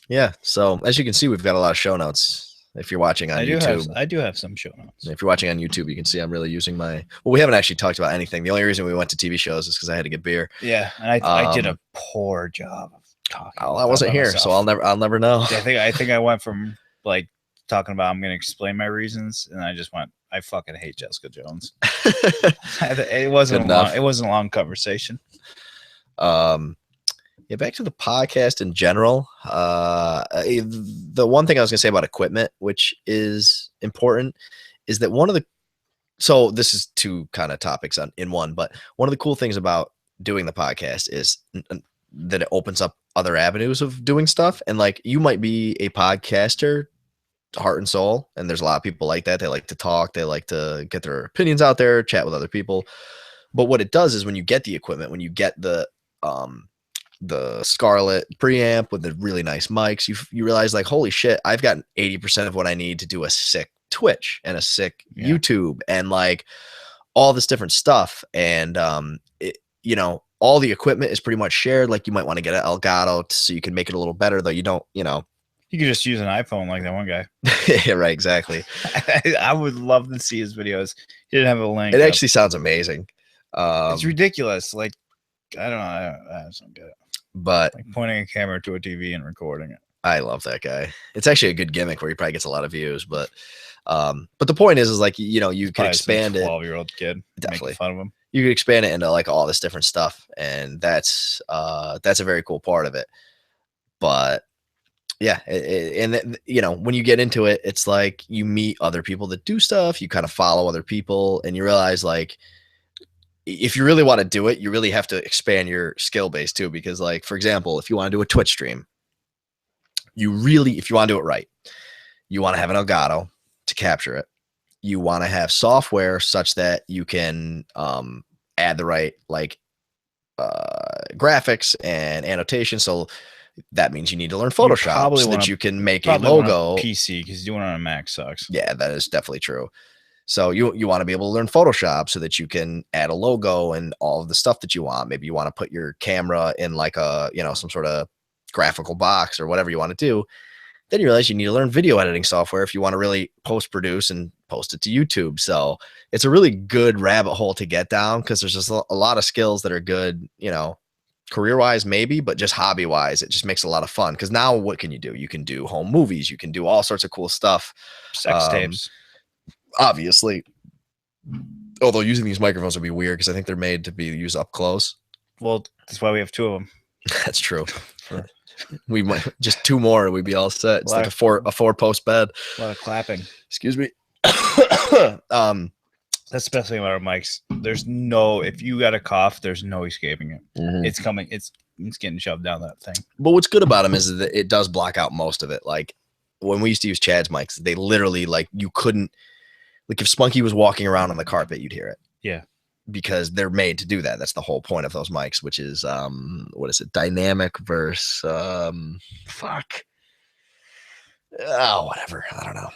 Yeah. So as you can see, we've got a lot of show notes. If you're watching on YouTube, I do have some show notes. If you're watching on YouTube, you can see I'm really using my. Well, we haven't actually talked about anything. The only reason we went to TV shows is because I had to get beer. Yeah, and I did a poor job of talking. I wasn't here, so I'll never know. I think I went from like talking about I'm going to explain my reasons, and I just went, I fucking hate Jessica Jones. It wasn't a long conversation. Yeah, back to the podcast in general. The one thing I was gonna say about equipment, which is important, is that so this is two kind of topics in one, but one of the cool things about doing the podcast is that it opens up other avenues of doing stuff. And like, you might be a podcaster, heart and soul, and there's a lot of people like that. They like to talk, they like to get their opinions out there, chat with other people. But what it does is when you get the equipment, when you get the Scarlett preamp with the really nice mics, you realize like, holy shit, I've got 80% of what I need to do a sick Twitch and a sick YouTube and like all this different stuff. And all the equipment is pretty much shared. Like, you might want to get an Elgato so you can make it a little better, though. You don't, you could just use an iPhone like that one guy. Yeah, right, exactly. I would love to see his videos. He didn't have a link. It actually sounds amazing. It's ridiculous. Like, I don't know. I just don't get it. But like pointing a camera to a TV and recording it. I love that guy. It's actually a good gimmick where he probably gets a lot of views. But the point is like, you can expand it. 12-year-old kid, definitely making fun of him. You could expand it into like all this different stuff, and that's a very cool part of it. But yeah, when you get into it, it's like you meet other people that do stuff. You kind of follow other people, and you realize like, if you really want to do it, you really have to expand your skill base too. Because like, for example, if you want to do a Twitch stream, if you want to do it right, you want to have an Elgato to capture it. You want to have software such that you can add the right graphics and annotation. So that means you need to learn Photoshop so that you can make a logo. PC, because doing it on a Mac sucks. Yeah, that is definitely true. So you want to be able to learn Photoshop so that you can add a logo and all of the stuff that you want. Maybe you want to put your camera in like some sort of graphical box or whatever you want to do. Then you realize you need to learn video editing software if you want to really post-produce and post it to YouTube. So it's a really good rabbit hole to get down, because there's just a lot of skills that are good, career-wise maybe, but just hobby-wise, it just makes a lot of fun. Because now what can you do? You can do home movies. You can do all sorts of cool stuff. Sex tapes. Obviously, although using these microphones would be weird because I think they're made to be used up close. Well, that's why we have two of them. That's true. We might just two more and we'd be all set. It's like a four post bed. A lot of clapping. Excuse me. That's the best thing about our mics. If you got a cough, there's no escaping it. Mm-hmm. It's coming. It's getting shoved down that thing. But what's good about them is that it does block out most of it. Like when we used to use Chad's mics, they literally you couldn't. Like if Spunky was walking around on the carpet, you'd hear it. Yeah. Because they're made to do that. That's the whole point of those mics, which is what is it? Dynamic versus whatever. I don't know.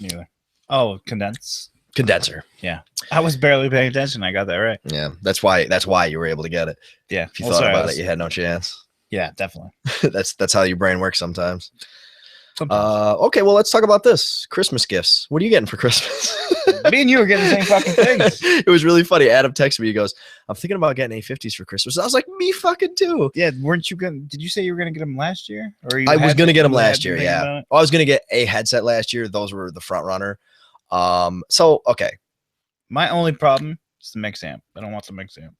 Neither. Oh, condenser. Yeah. I was barely paying attention. I got that right. Yeah. That's why you were able to get it. Yeah. If you thought about it, you had no chance. Yeah, definitely. That's how your brain works sometimes. Okay, well, let's talk about this. Christmas gifts. What are you getting for Christmas? Me and you were getting the same fucking things. It was really funny. Adam texted me. He goes, I'm thinking about getting A50s for Christmas. I was like, me fucking too. Yeah, did you say you were going to get them last year? Or I was going to get them last year, yeah. I was going to get a headset last year. Those were the front runner. Okay. My only problem is the mix amp. I don't want the mix amp.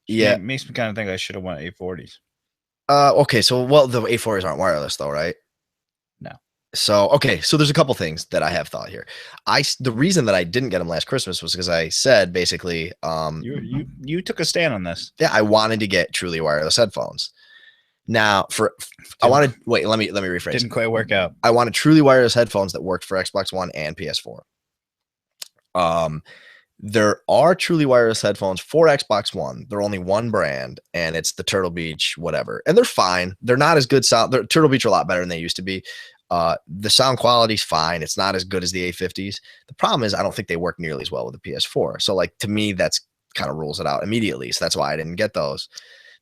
Yeah. It makes me kind of think I should have went A40s. Okay, so, the A40s aren't wireless though, right? No. So, okay, so there's a couple things that I have thought here. The reason that I didn't get them last Christmas was because I said basically, You took a stand on this. yeah, I wanted to get truly wireless headphones. Now, I wanted wait, let me rephrase. Didn't quite work out. I wanted truly wireless headphones that worked for Xbox One and PS4. There are truly wireless headphones for Xbox One. They're only one brand, and it's the Turtle Beach, whatever. And they're fine. They're not as good sound. Turtle Beach are a lot better than they used to be. The sound quality's fine. It's not as good as the A50s. The problem is I don't think they work nearly as well with the PS4. So like to me, that's kind of rules it out immediately. So that's why I didn't get those.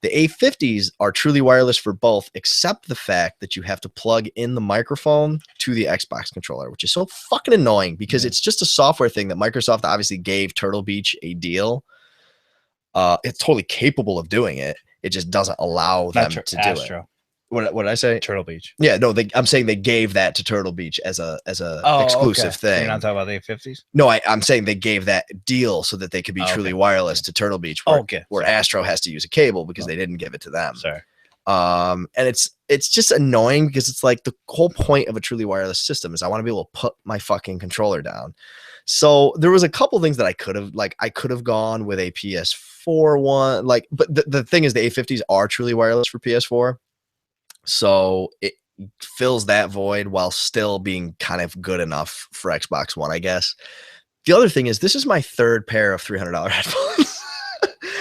The A50s are truly wireless for both, except the fact that you have to plug in the microphone to the Xbox controller, which is so fucking annoying because it's just a software thing that Microsoft obviously gave Turtle Beach a deal. It's totally capable of doing it. It just doesn't allow them to do it. What did I say? Turtle Beach. Yeah, no, I'm saying they gave that to Turtle Beach as a exclusive thing. You're not talking about the A50s? No, I'm saying they gave that deal so that they could be truly wireless to Turtle Beach, where Astro has to use a cable because they didn't give it to them. Sorry. And it's just annoying because it's like the whole point of a truly wireless system is I want to be able to put my fucking controller down. So there was a couple things that I could have gone with a PS4 one, but the thing is the A50s are truly wireless for PS4. So it fills that void while still being kind of good enough for Xbox One, I guess. The other thing is this is my third pair of $300 headphones.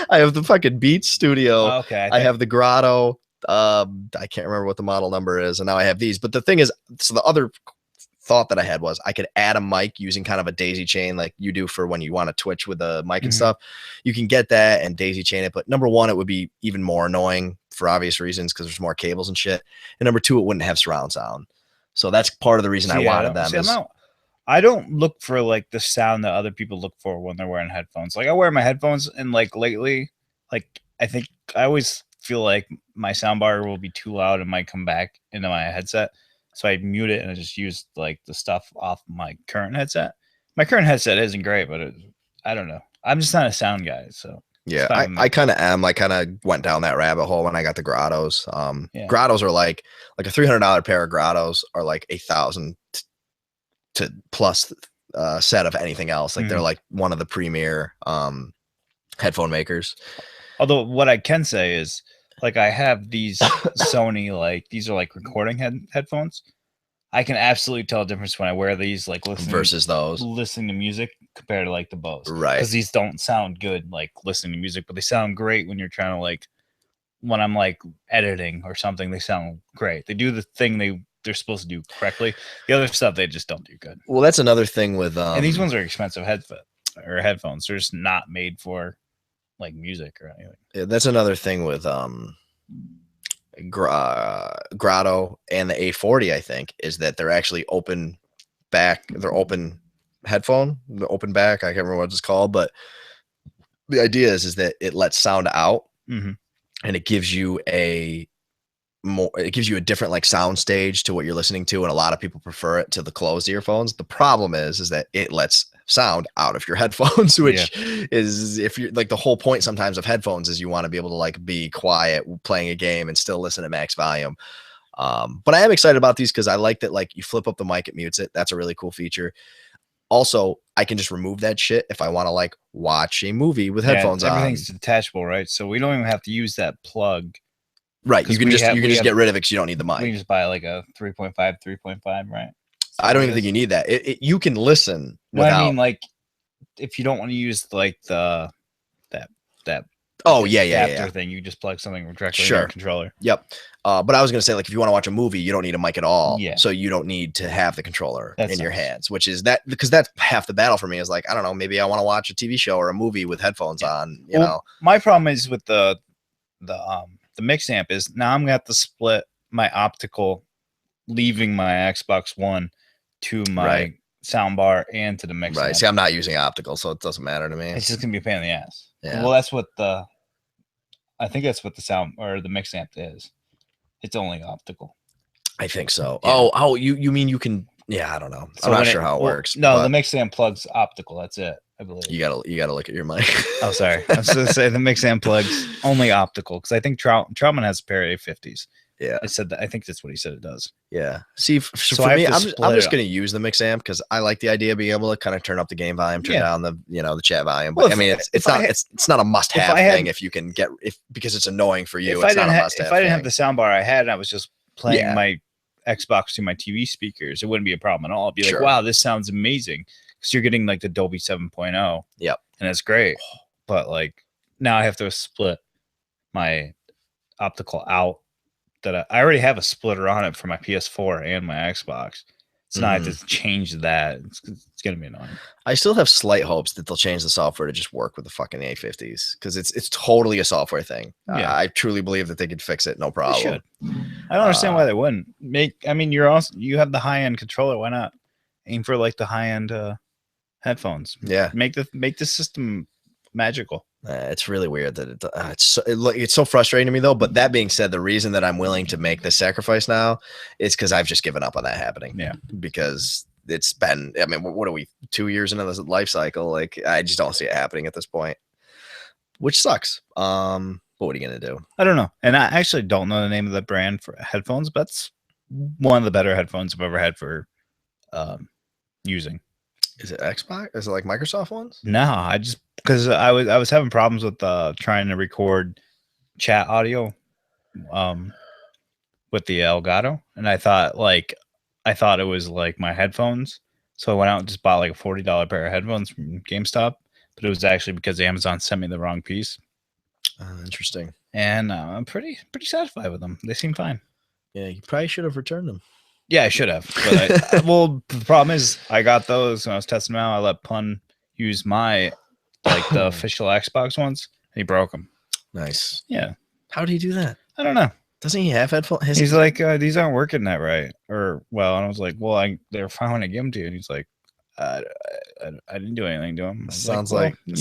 I have the fucking Beats Studio. Okay. I have the Grotto. I can't remember what the model number is. And now I have these. But the thing is, so the other thought that I had was I could add a mic using kind of a daisy chain like you do for when you want to Twitch with a mic and stuff. You can get that and daisy chain it. But number one, it would be even more annoying for obvious reasons because there's more cables and shit. And number two, it wouldn't have surround sound. So that's part of the reason I wanted them. I don't look for like the sound that other people look for when they're wearing headphones. Like I wear my headphones and like lately, like I think I always feel like my soundbar will be too loud and might come back into my headset. So I mute it and I just use like the stuff off my current headset. My current headset isn't great, but I don't know. I'm just not a sound guy. So yeah, I kind of am. I kind of went down that rabbit hole when I got the Grottos. Grottos are like a $300 pair of Grottos are like $1,000 to plus set of anything else. Like they're like one of the premier headphone makers. Although what I can say is like I have these Sony, like these are like recording headphones. I can absolutely tell a difference when I wear these, like listening to music compared to like the Bose. Right. Because these don't sound good like listening to music, but they sound great when you're trying to like when I'm like editing or something, they sound great. They do the thing they're supposed to do correctly. The other stuff they just don't do good. Well, that's another thing with and these ones are expensive headphones. They're just not made for like music or anything. Yeah, that's another thing with Grotto and the A40, I think, is that they're actually open back. They're open headphone, the open back. I can't remember what it's called, but the idea is that it lets sound out and it gives you a different like sound stage to what you're listening to. And a lot of people prefer it to the closed earphones. The problem is that it lets sound out of your headphones, which is if you're like the whole point sometimes of headphones is you want to be able to like be quiet playing a game and still listen at max volume. But I am excited about these because I like that like you flip up the mic, it mutes it. That's a really cool feature. Also, I can just remove that shit if I want to like watch a movie with headphones on. Everything's detachable, right? So we don't even have to use that plug. Right. You can just get rid of it because you don't need the mic. We can just buy like a 3.5, right? So I don't even think you need that. You can listen without. I mean, like, if you don't want to use like that adapter thing, you just plug something directly in your controller. Yep. But I was gonna say, like, if you want to watch a movie, you don't need a mic at all. Yeah. So you don't need to have the controller in your hands, which is because that's half the battle for me. Is like, I don't know, maybe I want to watch a TV show or a movie with headphones on. You know, my problem is with the mix amp is now I'm gonna have to split my optical, leaving my Xbox One to my soundbar and to the mix amp. See, I'm not using optical, so it doesn't matter to me. It's just gonna be a pain in the ass. Yeah. Well, that's what I think that's what the sound or the mix amp is. It's only optical. I think so. Yeah. You mean you can? Yeah, I don't know. So I'm not sure how it works. No, the mix amp plugs optical. That's it. I believe. You gotta look at your mic. Oh, sorry. I was gonna say the mix amp plugs only optical because I think Troutman has a pair of A50s Yeah. It said that. I think that's what he said it does. Yeah. See, So for I have me, to I'm split just it going to use the mix amp because I like the idea of being able to kind of turn up the game volume, turn Yeah. down the the chat volume. Well, But I mean, it's not a must have I had- thing if you can get because it's annoying for you. If I It's not didn't a have must have. if I didn't have the sound bar I had, and I was just playing Yeah. my Xbox to my TV speakers, it wouldn't be a problem at all. I'd be Sure. like, wow, this sounds amazing because you're getting like the Dolby 7.0. Yep. And it's great. But like now I have to split my optical out that I already have a splitter on it for my PS4 and my Xbox. So now I have to change that. It's gonna be annoying. I still have slight hopes that they'll change the software to just work with the fucking A50s because it's totally a software thing. Yeah. I truly believe that they could fix it, no problem. They should. I don't understand why they wouldn't I mean, you have the high end controller. Why not aim for like the high end headphones? Yeah, make the system magical. it's really weird that it's so frustrating to me though. But that being said, the reason that I'm willing to make this sacrifice now is because I've just given up on that happening. Yeah, because it's been. I mean, what are we 2 years into this life cycle? Like, I just don't see it happening at this point, which sucks. But what are you gonna do? I don't know, and I actually don't know the name of the brand for headphones, but it's one of the better headphones I've ever had for using. Is it Xbox? Is it like Microsoft ones? No, I just because I was having problems with trying to record chat audio with the Elgato, and I thought it was like my headphones, so I went out and just bought like a $40 pair of headphones from GameStop, but it was actually because Amazon sent me the wrong piece. Interesting. And I'm pretty satisfied with them. They seem fine. Yeah, you probably should have returned them. Yeah, I should have. But well, the problem is I got those when I was testing them out. I let Pun use my the official Xbox ones, and he broke them. Nice. Yeah. How did he do that? I don't know. Doesn't he have headphones? He's like, these aren't working that right. And I was like, well, they're fine when I give them to you. And he's like, I didn't do anything to him. Sounds like you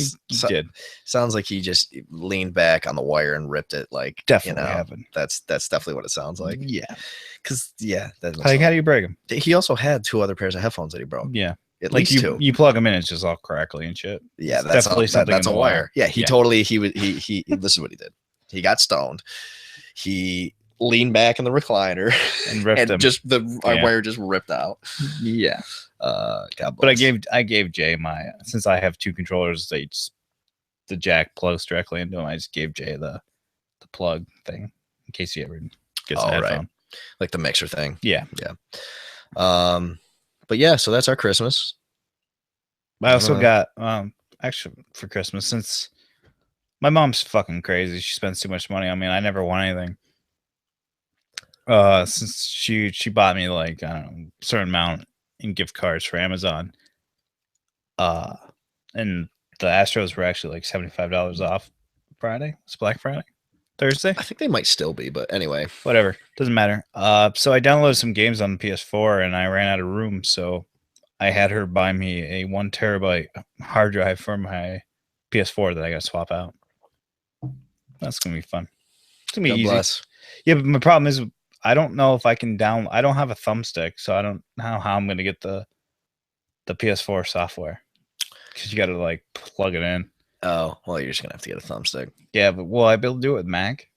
did. Sounds like he just leaned back on the wire and ripped it. Like, Definitely happened. That's definitely what it sounds like. Yeah. Because that's how do you break them? He also had 2 other pairs of headphones that he broke. Yeah. At least 2. You plug them in, it's just all crackly and shit. Yeah, that's definitely something. That's a wire. Yeah, he this is what he did. He got stoned. He leaned back in the recliner and ripped them. Just wire just ripped out. Yeah. God bless. But I gave Jay since I have 2 controllers, the jack plugs directly into them. I just gave Jay the plug thing in case he ever gets a headphone. Right. Like the mixer thing. Yeah. But yeah, so that's our Christmas. I also got actually for Christmas, since my mom's fucking crazy. She spends too much money on me, and I never want anything. Since she bought me like, I don't know, a certain amount in gift cards for Amazon. And the Astros were actually like $75 off Friday. It's Black Friday. Thursday? I think they might still be, but anyway. Whatever. Doesn't matter. So I downloaded some games on the PS4 and I ran out of room, so I had her buy me a 1 terabyte hard drive for my PS4 that I gotta swap out. That's gonna be fun. It's gonna be easy. Bless. Yeah, but my problem is I don't know if I can I don't have a thumbstick, so I don't know how I'm gonna get the PS4 software. Because you gotta like plug it in. Oh, well, you're just gonna have to get a thumbstick. Yeah, but will I be able to do it with Mac?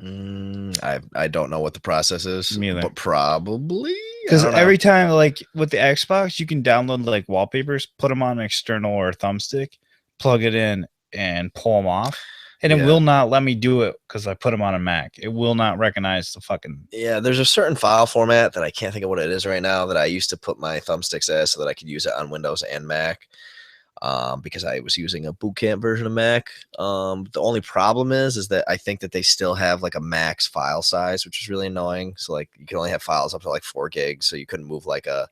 I don't know what the process is. Me either. But probably. Because every time, like with the Xbox, you can download like wallpapers, put them on an external or a thumbstick, plug it in, and pull them off. And it will not let me do it because I put them on a Mac. It will not recognize the fucking. Yeah, there's a certain file format that I can't think of what it is right now that I used to put my thumbsticks as so that I could use it on Windows and Mac. Because I was using a boot camp version of Mac. The only problem is that I think that they still have like a max file size, which is really annoying. So like you can only have files up to like 4 gigs, so you couldn't move like a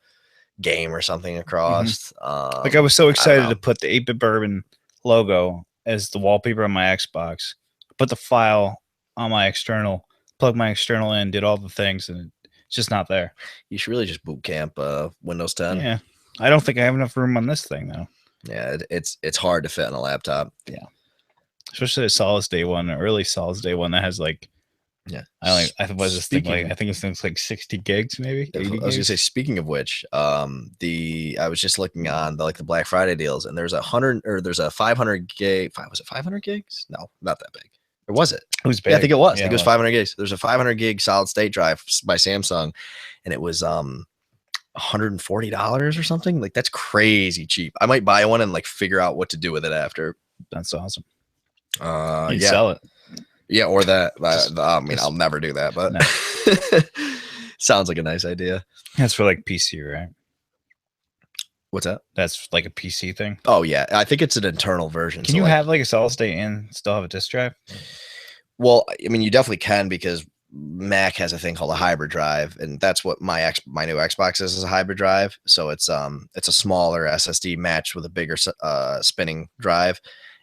game or something across. Like I was so excited to put the 8-Bit Bourbon logo as the wallpaper on my Xbox, put the file on my external, plug my external in, did all the things, and it's just not there. You should really just boot camp Windows 10. Yeah, I don't think I have enough room on this thing though. Yeah, it's hard to fit on a laptop. Yeah, especially a Solid State one, an early Solid State one that has like, I think it's like 60 gigs maybe. I was gonna say, speaking of which, I was just looking on the Black Friday deals, and there's a 500 gig. Was it 500 gigs? No, not that big. Or was it? It was big. Yeah, I think it was. Yeah, I think it was 500 gigs. There's a 500 gig solid state drive by Samsung, and it was $140 or something. Like that's crazy cheap. I might buy one and like figure out what to do with it after. That's awesome. Yeah, Sell it. yeah, or that. I mean, just- I'll never do that, but No. sounds like a nice idea. That's for like PC, right? What's that? That's like a PC thing. Oh yeah, I think it's an internal version. Can you have like a solid state and still have a disk drive? Well, I mean, you definitely can because Mac has a thing called a hybrid drive, and that's what my new Xbox is a hybrid drive. So it's a smaller SSD matched with a bigger spinning drive.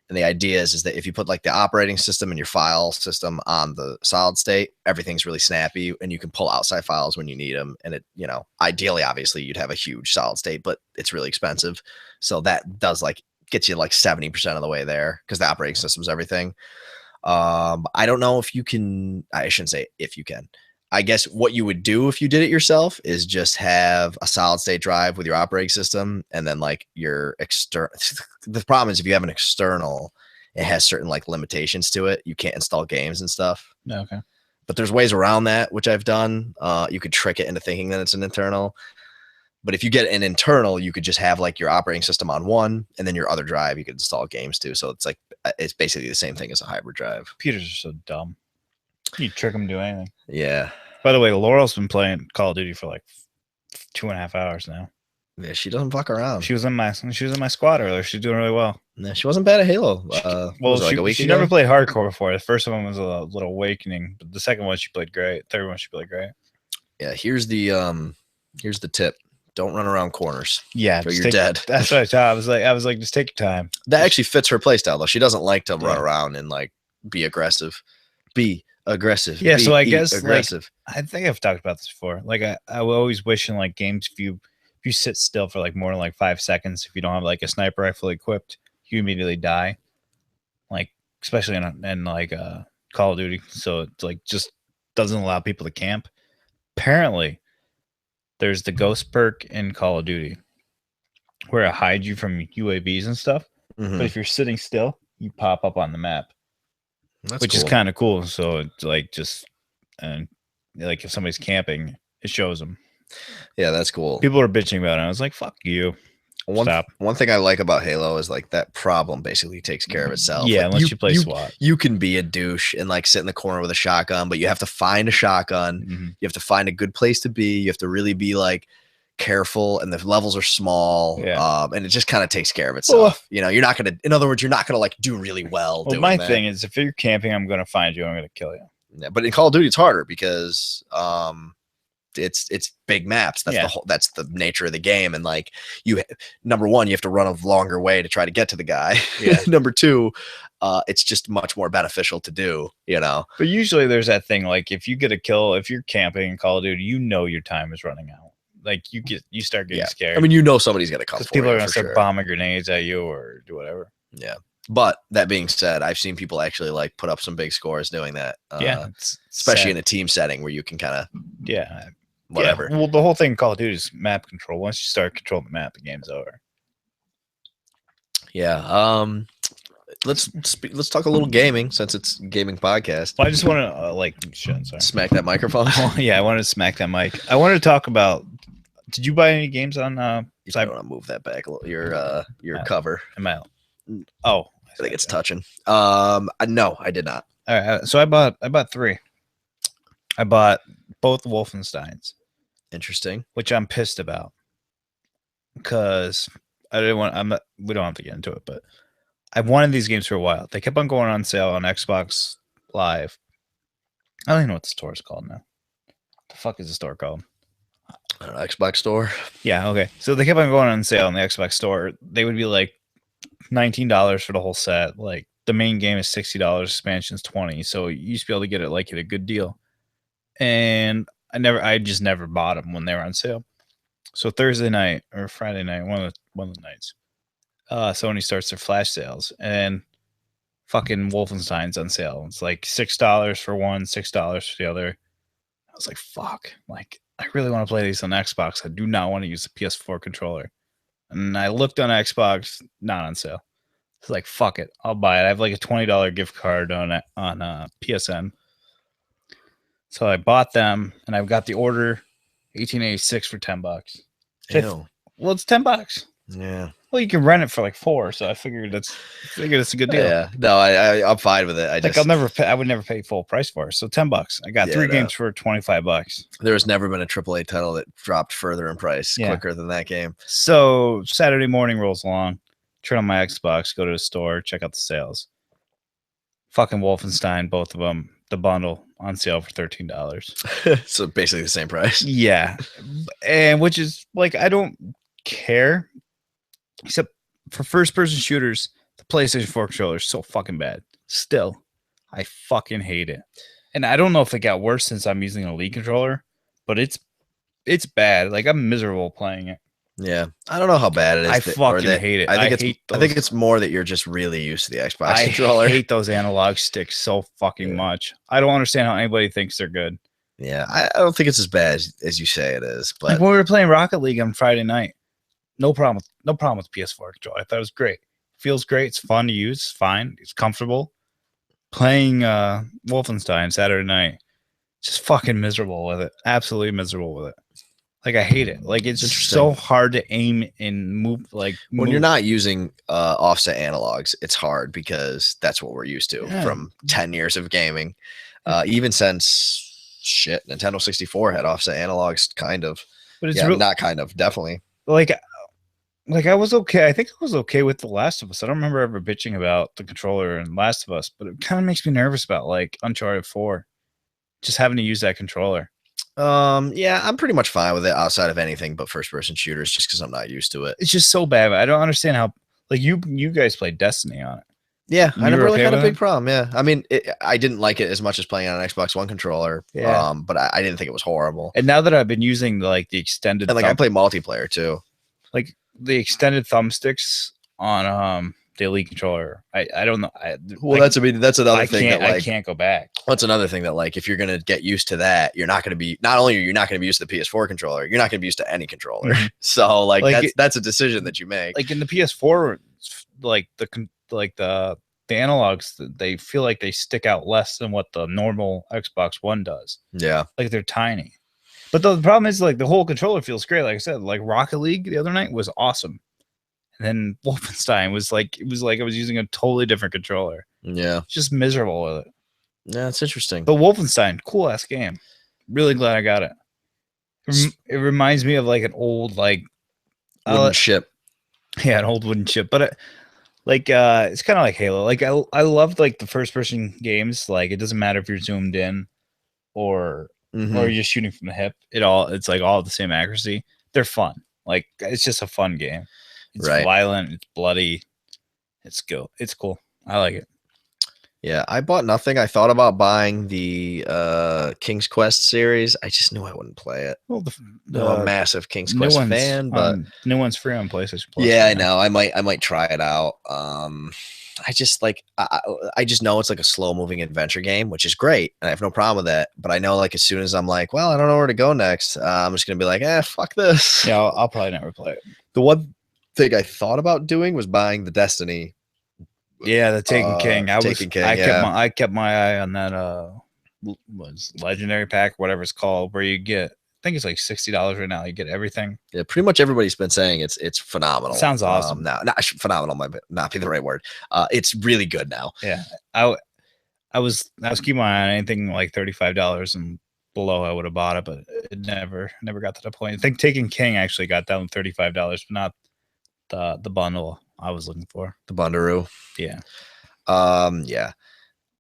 And the idea is that if you put like the operating system and your file system on the solid state, everything's really snappy and you can pull outside files when you need them. And it, ideally, obviously you'd have a huge solid state, but it's really expensive. So that does like gets you like 70% of the way there because the operating system's everything. I don't know if you can, I shouldn't say if you can. I guess what you would do if you did it yourself is just have a solid state drive with your operating system and then like your external. The problem is if you have an external, it has certain like limitations to it. You can't install games and stuff. Okay. But there's ways around that, which I've done. You could trick it into thinking that it's an internal. But if you get an internal, you could just have like your operating system on one and then your other drive, you could install games to. So it's like, it's basically the same thing as a hybrid drive. Computers are so dumb. You trick them to do anything. Yeah. By the way, Laurel's been playing Call of Duty for like 2.5 hours now. Yeah, she doesn't fuck around. She was in my squad earlier. She's doing really well. Yeah, she wasn't bad at Halo. Well, she never played hardcore before. The first one was a little awakening, but the second one she played great. Third one she played great. Yeah, here's the tip. Don't run around corners. Yeah, or you're dead. That's what I thought. I was like, just take your time. That actually fits her playstyle though. She doesn't like to run around and like be aggressive. Yeah, so I guess aggressive. Like, I think I've talked about this before. Like I will always wish in like games if you sit still for like more than like 5 seconds, if you don't have like a sniper rifle equipped, you immediately die. Like especially in like Call of Duty. So it's like just doesn't allow people to camp. Apparently, there's the ghost perk in Call of Duty where it hides you from UAVs and stuff. Mm-hmm. But if you're sitting still, you pop up on the map. Which is kind of cool. So it's like just and like if somebody's camping, it shows them. Yeah, that's cool. People are bitching about it. I was like, "Fuck you." Stop. One thing I like about Halo is like that problem basically takes care of itself. Yeah, like, unless you play SWAT. You can be a douche and like sit in the corner with a shotgun, but you have to find a shotgun. Mm-hmm. You have to find a good place to be. You have to really be like careful, and the levels are small. Yeah. And it just kind of takes care of itself. You're not gonna. In other words, you're not gonna like do really well. Well, my thing is, if you're camping, I'm gonna find you. I'm gonna kill you. Yeah, but in Call of Duty, it's harder because it's big maps. That's the nature of the game. And like number one, you have to run a longer way to try to get to the guy. Yeah. Number two, it's just much more beneficial to do, But usually there's that thing, like if you get a kill, if you're camping in Call of Duty, your time is running out. Like you start getting scared. I mean, somebody's gonna come for people are gonna sure. start bombing grenades at you or do whatever. Yeah. But that being said, I've seen people actually like put up some big scores doing that. Especially in a team setting where you can kind of whatever. Yeah. Well, the whole thing in Call of Duty is map control. Once you start controlling the map, the game's over. Yeah. Let's talk a little gaming since it's a gaming podcast. Well, I just want to smack that microphone. Yeah, I wanted to smack that mic. I wanted to talk about. Did you buy any games on? You want to move that back a little. Your cover. Am I? Oh, I think it's touching. No, I did not. All right, so I bought 3. I bought both Wolfensteins. Interesting. Which I'm pissed about because I didn't want. We don't have to get into it, but I've wanted these games for a while. They kept on going on sale on Xbox Live. I don't even know what the store is called now. What the fuck is the store called? I don't know, Xbox Store. Yeah, okay. So they kept on going on sale on the Xbox Store. They would be like $19 for the whole set. Like the main game is $60, expansion's $20. So you used to be able to get it like at a good deal. And I just never bought them when they were on sale. So Thursday night or Friday night, one of the nights, Sony starts their flash sales and fucking Wolfenstein's on sale. It's like $6 for one, $6 for the other. I was like, fuck. Like, I really want to play these on Xbox. I do not want to use the PS4 controller. And I looked on Xbox, not on sale. It's like, fuck it, I'll buy it. I have like a $20 gift card on PSN. So I bought them, and I've got the order 1886 for $10. Ew. Well, it's $10. Yeah. Well, you can rent it for like $4, so I figured it's a good deal. Yeah. No, I'm fine with it. I would never pay full price for it. So $10. I got 3 games for $25. There's never been a AAA title that dropped further in price quicker than that game. So Saturday morning rolls along, turn on my Xbox, go to the store, check out the sales. Fucking Wolfenstein, both of them, the bundle on sale for $13. So basically the same price. Yeah. And which is like, I don't care. Except for first-person shooters, the PlayStation 4 controller is so fucking bad. Still, I fucking hate it. And I don't know if it got worse since I'm using an Elite controller, but it's bad. Like, I'm miserable playing it. Yeah, I don't know how bad it is. I fucking hate it. I think it's more that you're just really used to the Xbox controller. I hate those analog sticks so fucking much. I don't understand how anybody thinks they're good. Yeah, I don't think it's as bad as you say it is. But like when we were playing Rocket League on Friday night, no problem with PS4 controller. I thought it was great. Feels great. It's fun to use. It's fine. It's comfortable. Playing Wolfenstein Saturday night, just fucking miserable with it. Absolutely miserable with it. Like I hate it. Like it's so hard to aim and move. Like when you're not using offset analogs, it's hard because that's what we're used to from 10 years of gaming. Even since Nintendo 64 had offset analogs, kind of. But it's not kind of, definitely. Like I was okay. I think I was okay with The Last of Us. I don't remember ever bitching about the controller in Last of Us, but it kind of makes me nervous about like Uncharted 4, just having to use that controller. Yeah, I'm pretty much fine with it outside of anything but first-person shooters, just because I'm not used to it. It's just so bad. I don't understand how. Like you guys played Destiny on it. Yeah, I never really had a big problem. Yeah, I mean, I didn't like it as much as playing on an Xbox One controller. Yeah. But I didn't think it was horrible. And now that I've been using like the extended, and like I play multiplayer too. Like the extended thumbsticks on the Elite controller. I don't know. Well, that's another thing that like I can't go back. That's another thing that like if you're gonna get used to that, you're not gonna be not only are you not gonna be used to the PS4 controller, you're not gonna be used to any controller. Mm-hmm. So like that's a decision that you make. Like in the PS4, like the analogs, they feel like they stick out less than what the normal Xbox One does. Yeah, like they're tiny. But the problem is like the whole controller feels great. Like I said, like Rocket League the other night was awesome. And then Wolfenstein was like I was using a totally different controller. Yeah. Just miserable with it. Yeah, it's interesting. But Wolfenstein, cool ass game. Really glad I got it. It reminds me of like an old like wooden ship. Yeah, an old wooden ship. But it's kind of like Halo. Like I loved like the first person games. Like it doesn't matter if you're zoomed in or you're just shooting from the hip. It's like all the same accuracy. They're fun. Like it's just a fun game. It's violent. It's bloody. It's cool. It's cool. I like it. Yeah, I bought nothing. I thought about buying the King's Quest series. I just knew I wouldn't play it. Well, I'm a massive King's Quest fan, but new one's free on PlayStation Plus. Yeah, I know. I might try it out. I just I just know it's like a slow moving adventure game, which is great, and I have no problem with that. But I know like as soon as I'm like, well, I don't know where to go next, I'm just gonna be like, fuck this. Yeah, I'll probably never play it. The one thing I thought about doing was buying the Destiny. Yeah, the Taken King. I kept my eye on that was legendary pack, whatever it's called, where you get I think it's like $60 right now. You get everything. Yeah, pretty much everybody's been saying it's phenomenal. Sounds awesome. Now, not phenomenal might not be the right word. It's really good now. Yeah, I was keeping my eye on anything like $35 and below. I would have bought it, but it never got to the point. I think Taken King actually got down to $35, but not the bundle I was looking for. The Bundaroo. Yeah. Yeah.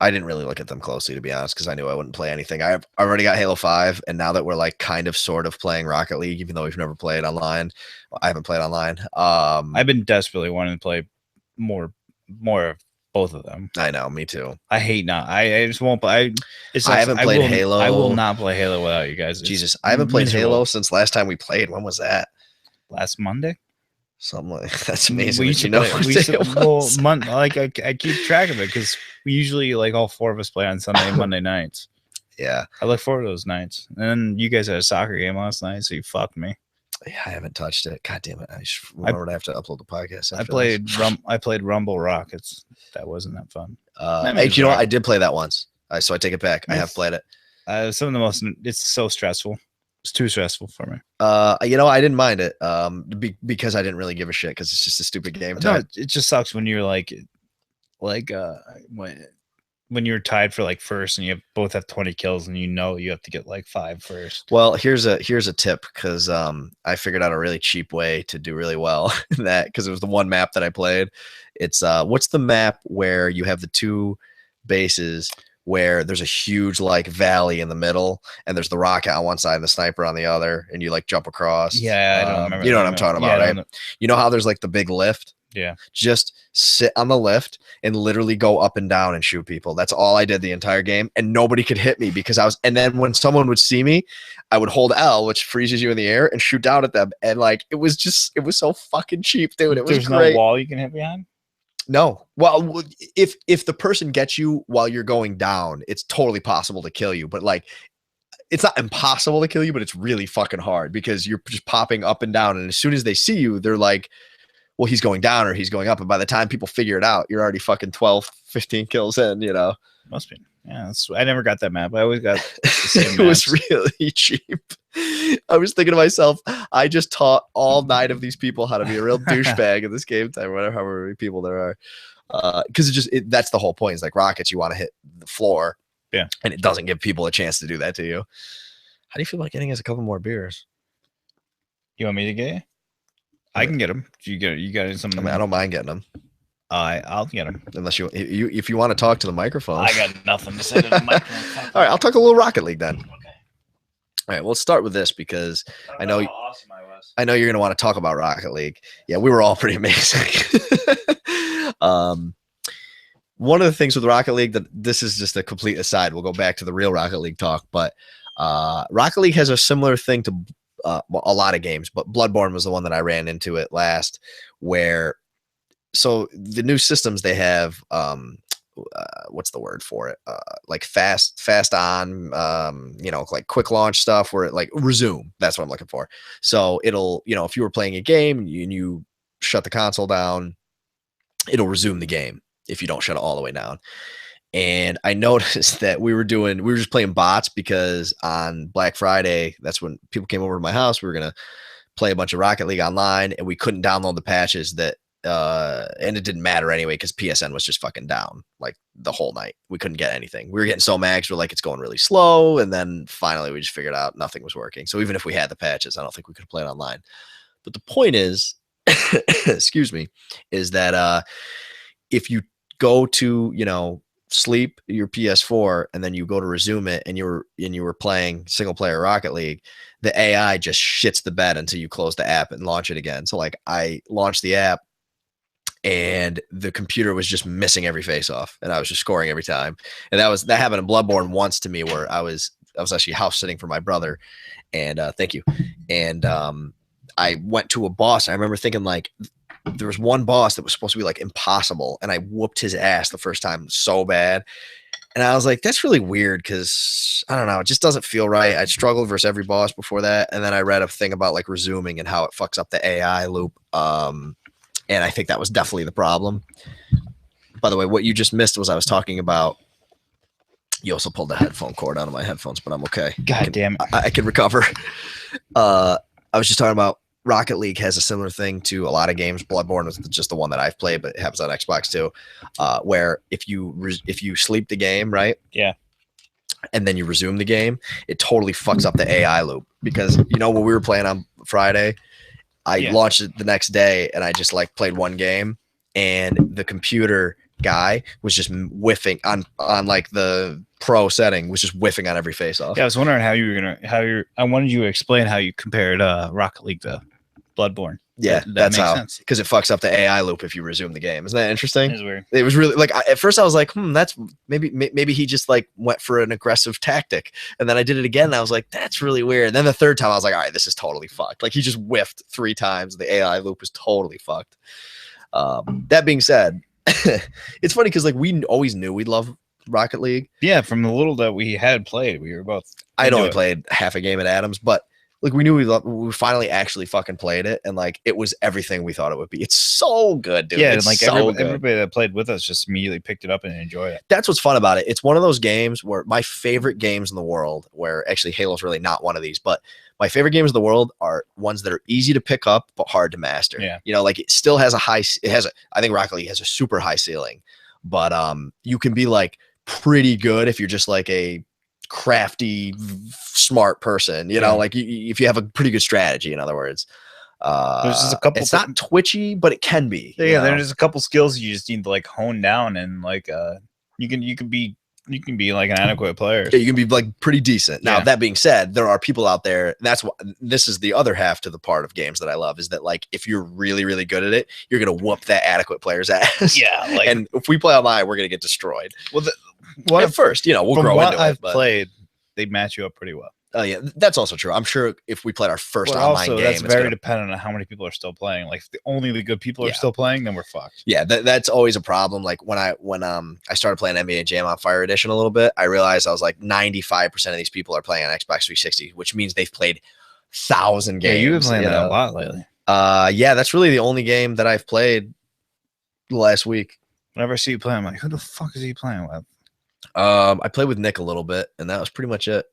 I didn't really look at them closely, to be honest, because I knew I wouldn't play anything. I already got Halo 5, and now that we're like kind of sort of playing Rocket League, even though we've never played online, I haven't played online. I've been desperately wanting to play more of both of them. I know, me too. I hate not. I just won't. I haven't played Halo. I will not play Halo without you guys. Jesus, I haven't played Halo since last time we played. When was that? Last Monday. Something like that's amazing. We used to I keep track of it because we usually like all four of us play on Sunday and Monday nights. Yeah, I look forward to those nights. And then you guys had a soccer game last night, so you fucked me. Yeah, I haven't touched it. God damn it! I should remember to have to upload the podcast. I played Rumble Rockets. That wasn't that fun. Hey, you know what? I did play that once. So I take it back. I have played it. Some of the most. It's so stressful. It's too stressful for me. You know, I didn't mind it. Because I didn't really give a shit because it's just a stupid game. No, it just sucks when you're when you're tied for like first and you both have 20 kills and you have to get like 5 first. Well, here's a tip because I figured out a really cheap way to do really well in that because it was the one map that I played. It's what's the map where you have the 2 bases where there's a huge like valley in the middle and there's the rocket on one side and the sniper on the other and you like jump across. Yeah, I don't remember. You know what I'm talking about, right? You know how there's like the big lift? Yeah. Just sit on the lift and literally go up and down and shoot people. That's all I did the entire game. And nobody could hit me because and then when someone would see me, I would hold L, which freezes you in the air, and shoot down at them. And like, it was so fucking cheap, dude. It was There's great. No wall you can hit behind? No. Well, if the person gets you while you're going down, it's totally possible to kill you. But like, it's not impossible to kill you, but it's really fucking hard because you're just popping up and down. And as soon as they see you, they're like, well, he's going down or he's going up. And by the time people figure it out, you're already fucking 12, 15 kills in, you know? Must be. Yeah, I never got that map. I always got the same It was really cheap. I was thinking to myself, I just taught all 9 of these people how to be a real douchebag in this game time, whatever, however many people there are. Because that's the whole point. It's like Rockets, you want to hit the floor. Yeah. And it doesn't give people a chance to do that to you. How do you feel about getting us a couple more beers? You want me to get you? I can get them. You got some? I mean, I don't mind getting them. I'll get them. Unless if you want to talk to the microphone. I got nothing to say to the microphone. All right, I'll talk a little Rocket League then. Okay. All right, we'll start with this because I know how awesome I was. I know you're going to want to talk about Rocket League. Yeah, we were all pretty amazing. One of the things with Rocket League that this is just a complete aside. We'll go back to the real Rocket League talk, but Rocket League has a similar thing to a lot of games, but Bloodborne was the one that I ran into it last, where so the new systems they have, what's the word for it? Like fast on, like quick launch stuff where it like resume. That's what I'm looking for. So it'll, if you were playing a game and you shut the console down, it'll resume the game if you don't shut it all the way down. And I noticed that we were just playing bots because on Black Friday, that's when people came over to my house. We were going to play a bunch of Rocket League online and we couldn't download the patches that, and it didn't matter anyway, because PSN was just fucking down like the whole night. We couldn't get anything. We were getting so mad. We're like, it's going really slow. And then finally we just figured out nothing was working. So even if we had the patches, I don't think we could play it online. But the point is, excuse me, is that if you go to, sleep your PS4 and then you go to resume it and you were playing single player Rocket League, the AI just shits the bed until you close the app and launch it again. So like I launched the app and the computer was just missing every face off and I was just scoring every time. And that happened in Bloodborne once to me, where I was actually house sitting for my brother, and thank you. And I went to a boss. I remember thinking like, there was one boss that was supposed to be like impossible, and I whooped his ass the first time so bad. And I was like, that's really weird because I don't know, it just doesn't feel right. I struggled versus every boss before that. And then I read a thing about like resuming and how it fucks up the AI loop. And I think that was definitely the problem. By the way, what you just missed was I was talking about. You also pulled the headphone cord out of my headphones, but I'm okay. God damn it. I can recover. I was just talking about Rocket League has a similar thing to a lot of games. Bloodborne is just the one that I've played, but it happens on Xbox too, where if you sleep the game, right? Yeah. And then you resume the game, it totally fucks up the AI loop. Because, when we were playing on Friday, I launched it the next day and I just like played one game, and the computer guy was just whiffing on like the pro setting, was just whiffing on every face off. Yeah, I was wondering I wanted you to explain how you compared Rocket League to Bloodborne. Yeah, that that's makes how, sense. because it fucks up the AI loop if you resume the game. Isn't that interesting? It's weird. It was really like at first I was like, that's maybe he just like went for an aggressive tactic, and then I did it again and I was like, that's really weird. And then the third time I was like, all right, this is totally fucked. Like he just whiffed 3 times. The AI loop was totally fucked. That being said, it's funny because like we always knew we'd love Rocket League. Yeah, from the little that we had played, we were both. I'd only played half a game at Adams, but like we knew we finally actually fucking played it, and like it was everything we thought it would be. It's so good, dude. Yeah, it's and like so good. everybody that played with us just immediately picked it up and enjoyed it. That's what's fun about it. It's one of those games where my favorite games in the world, where actually Halo's really not one of these, but my favorite games in the world are ones that are easy to pick up but hard to master. Yeah. You know, like it still has I think Rocket League has a super high ceiling, but you can be like pretty good if you're just like a crafty, smart person, you know, like if you have a pretty good strategy, in other words. There's just a couple. It's not twitchy, but it can be. Yeah, there's a couple skills you just need to like hone down, and like you can be like an adequate player. Yeah, you can be like pretty decent. Now, that being said, there are people out there. And that's what this is the other half to the part of games that I love is that like if you're really, really good at it, you're gonna whoop that adequate player's ass. Yeah, like, and if we play online, we're gonna get destroyed. Well, at first, you know, we'll grow into it. I've played, they match you up pretty well. Oh yeah, that's also true. I'm sure if we played our first online game, that's very dependent on how many people are still playing. Like, if only the good people are still playing, then we're fucked. Yeah, that's always a problem. Like when I started playing NBA Jam on Fire Edition a little bit, I realized I was like 95% of these people are playing on Xbox 360, which means they've played 1,000 games. Yeah, you've been playing that a lot lately. Yeah, that's really the only game that I've played last week. Whenever I see you playing, I'm like, who the fuck is he playing with? I played with Nick a little bit, and that was pretty much it.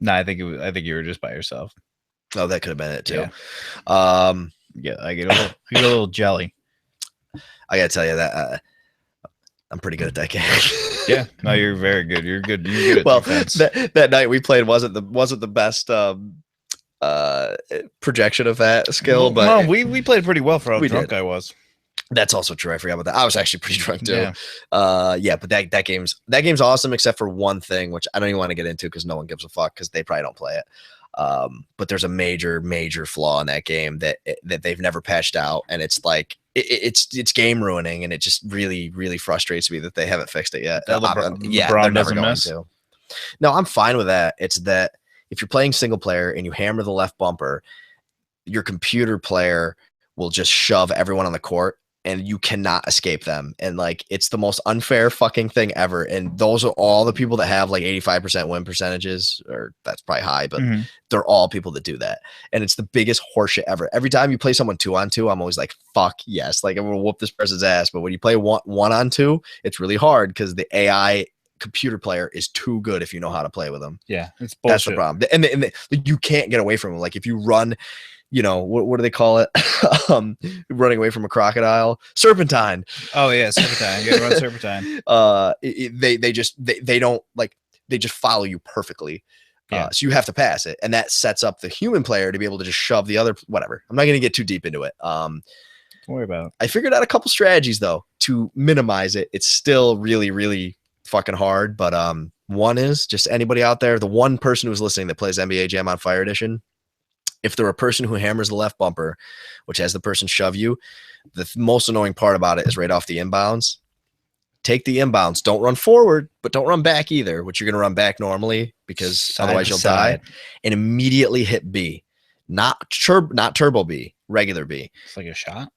No, I think you were just by yourself. Oh, that could have been it too. Yeah, I get a little jelly. I gotta tell you that I'm pretty good at that game. Yeah, no, you're very good. You're good. You're good at well, defense. that night we played wasn't the best projection of that skill, but we played pretty well for how drunk I was. That's also true. I forgot about that. I was actually pretty drunk too. Yeah. But that game's awesome, except for one thing, which I don't even want to get into because no one gives a fuck because they probably don't play it. But there's a major flaw in that game that they've never patched out, and it's like it's game ruining, and it just really frustrates me that they haven't fixed it yet. LeBron doesn't miss. To. No, I'm fine with that. It's that if you're playing single player and you hammer the left bumper, your computer player will just shove everyone on the court. And you cannot escape them. And like, it's the most unfair fucking thing ever. And those are all the people that have like 85% win percentages, or that's probably high, but they're all people that do that. And it's the biggest horseshit ever. Every time you play someone 2-on-2, I'm always like, fuck yes. Like I'm going to whoop this person's ass. But when you play 1-on-2, it's really hard because the AI computer player is too good if you know how to play with them. Yeah. It's bullshit. That's the problem. And you can't get away from them. Like if you run, you know, what do they call it? Running away from a crocodile, serpentine. Oh yeah, serpentine. You gotta run serpentine. They just follow you perfectly. So you have to pass it, and that sets up the human player to be able to just shove the other. Whatever. I'm not going to get too deep into it. Don't worry about it. I figured out a couple strategies though to minimize it. It's still really fucking hard, but one is just anybody out there, the one person who's listening that plays NBA Jam on Fire Edition. If they're a person who hammers the left bumper, which has the person shove you, the most annoying part about it is right off the inbounds. Take the inbounds. Don't run forward, but don't run back either, which you're going to run back normally because otherwise you'll die. And immediately hit B. Not turbo B, regular B. It's like a shot?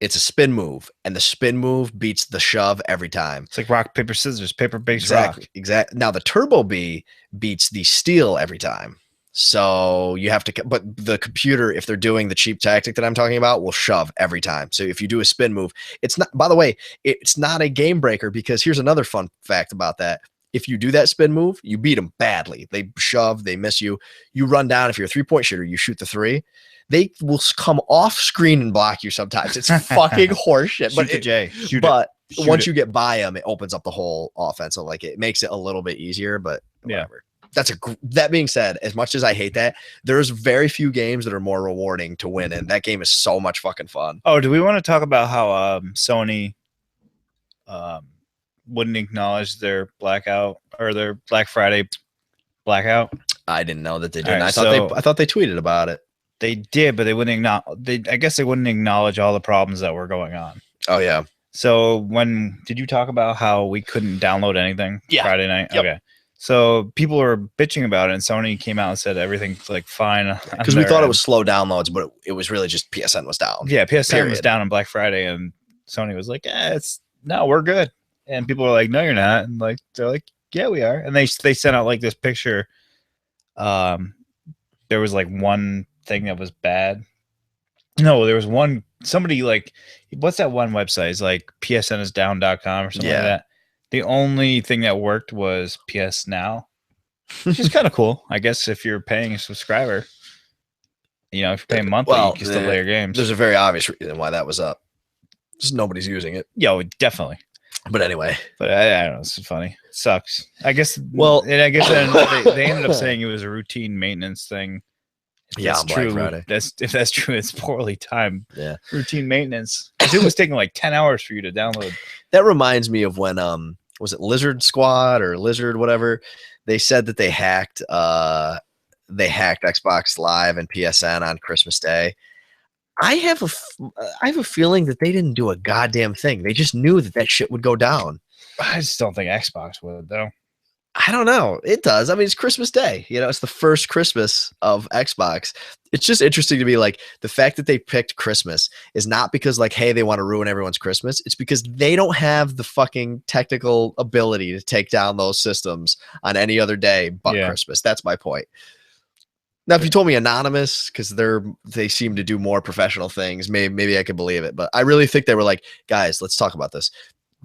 It's a spin move, and the spin move beats the shove every time. It's like rock, paper, scissors, paper, base, rock. Exactly. Now, the turbo B beats the steal every time. So you have to, but the computer, if they're doing the cheap tactic that I'm talking about, will shove every time. So if you do a spin move, it's not, by the way, it's not a game breaker because here's another fun fact about that. If you do that spin move, you beat them badly. They shove, they miss you. You run down. If you're a 3-point shooter, you shoot the 3. They will come off screen and block you sometimes. It's fucking horseshit. But once you get by them, it opens up the whole offense. So like it makes it a little bit easier, but whatever. That being said, as much as I hate that, there's very few games that are more rewarding to win, and that game is so much fucking fun. Oh, do we want to talk about how Sony wouldn't acknowledge their blackout or their Black Friday blackout? I didn't know that they did. Right, I thought they tweeted about it. They did, but they wouldn't acknowledge. I guess they wouldn't acknowledge all the problems that were going on. Oh yeah. So did you talk about how we couldn't download anything Friday night? Yep. Okay. So people were bitching about it, and Sony came out and said everything's like fine. Because we thought it was slow downloads, but it was really just PSN was down. Yeah, PSN was down on Black Friday, and Sony was like, no, we're good. And people were like, no, you're not. And they're like, yeah, we are. And they sent out like this picture. there was like one thing that was bad. No, there was one somebody like what's that one website? It's like psnisdown.com or something like that. The only thing that worked was PS Now, which is kind of cool, I guess, if you're paying a subscriber. You know, if you're paying monthly, you can still play your games. There's a very obvious reason why that was up. Just nobody's using it. Yeah, definitely. But anyway, but I don't know. It's funny. It sucks. I guess. Well, and I guess they ended up saying it was a routine maintenance thing. If yeah, that's true. Friday. If that's true, it's poorly timed. Yeah, routine maintenance. It was taking like 10 hours for you to download. That reminds me of when was it Lizard Squad or Lizard whatever? They said that they hacked Xbox Live and PSN on Christmas Day. I have a feeling that they didn't do a goddamn thing. They just knew that shit would go down. I just don't think Xbox would, though. I don't know. It does. I mean, it's Christmas Day. You know, it's the first Christmas of Xbox. It's just interesting to me, like, the fact that they picked Christmas is not because, like, hey, they want to ruin everyone's Christmas. It's because they don't have the fucking technical ability to take down those systems on any other day but Christmas. That's my point. Now, if you told me Anonymous, because they seem to do more professional things, maybe I could believe it. But I really think they were like, guys, let's talk about this.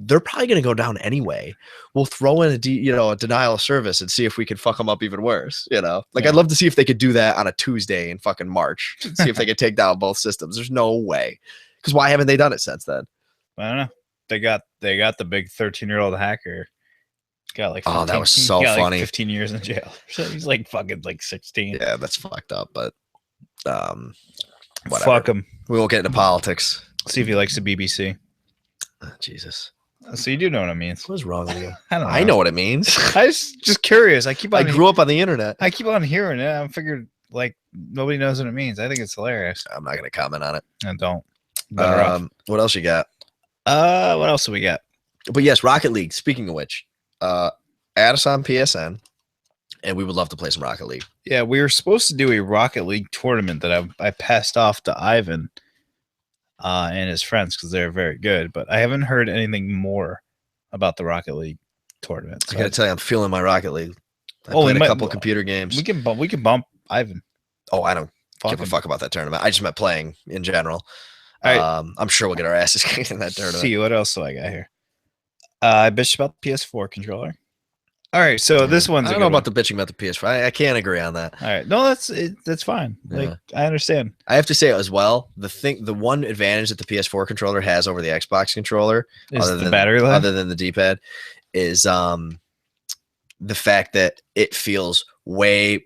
They're probably going to go down anyway. We'll throw in a denial of service and see if we can fuck them up even worse. You know, like I'd love to see if they could do that on a Tuesday in fucking March. See if they could take down both systems. There's no way. Because why haven't they done it since then? I don't know. They got the big 13-year-old hacker. Got like 15, that was so funny. Like 15 years in jail. So he's like fucking like 16. Yeah, that's fucked up. But whatever. Fuck him. We won't get into politics. See if he likes the BBC. Oh, Jesus. So you do know what it means. What's wrong with you? I don't know. I know what it means. I was just curious. I grew up on the internet. I keep on hearing it. I figured like nobody knows what it means. I think it's hilarious. I'm not going to comment on it. I don't. What else you got? What else do we got? But yes, Rocket League. Speaking of which, add us on PSN, and we would love to play some Rocket League. Yeah, we were supposed to do a Rocket League tournament that I passed off to Ivan and his friends because they're very good, but I haven't heard anything more about the Rocket League tournament. So I gotta tell you, I'm feeling my Rocket League. I played a couple computer games. We can bump Ivan. Oh, I don't give a fuck about that tournament. I just meant playing in general. I'm sure we'll get our asses kicked in that tournament. See, what else do I got here? I bitched about the PS4 controller. All right, so this one's. I don't know about the bitching about the PS4. I can't agree on that. All right, no, that's fine. Like I understand. I have to say as well, the one advantage that the PS4 controller has over the Xbox controller, other than the battery life, other than the D-pad, is the fact that it feels way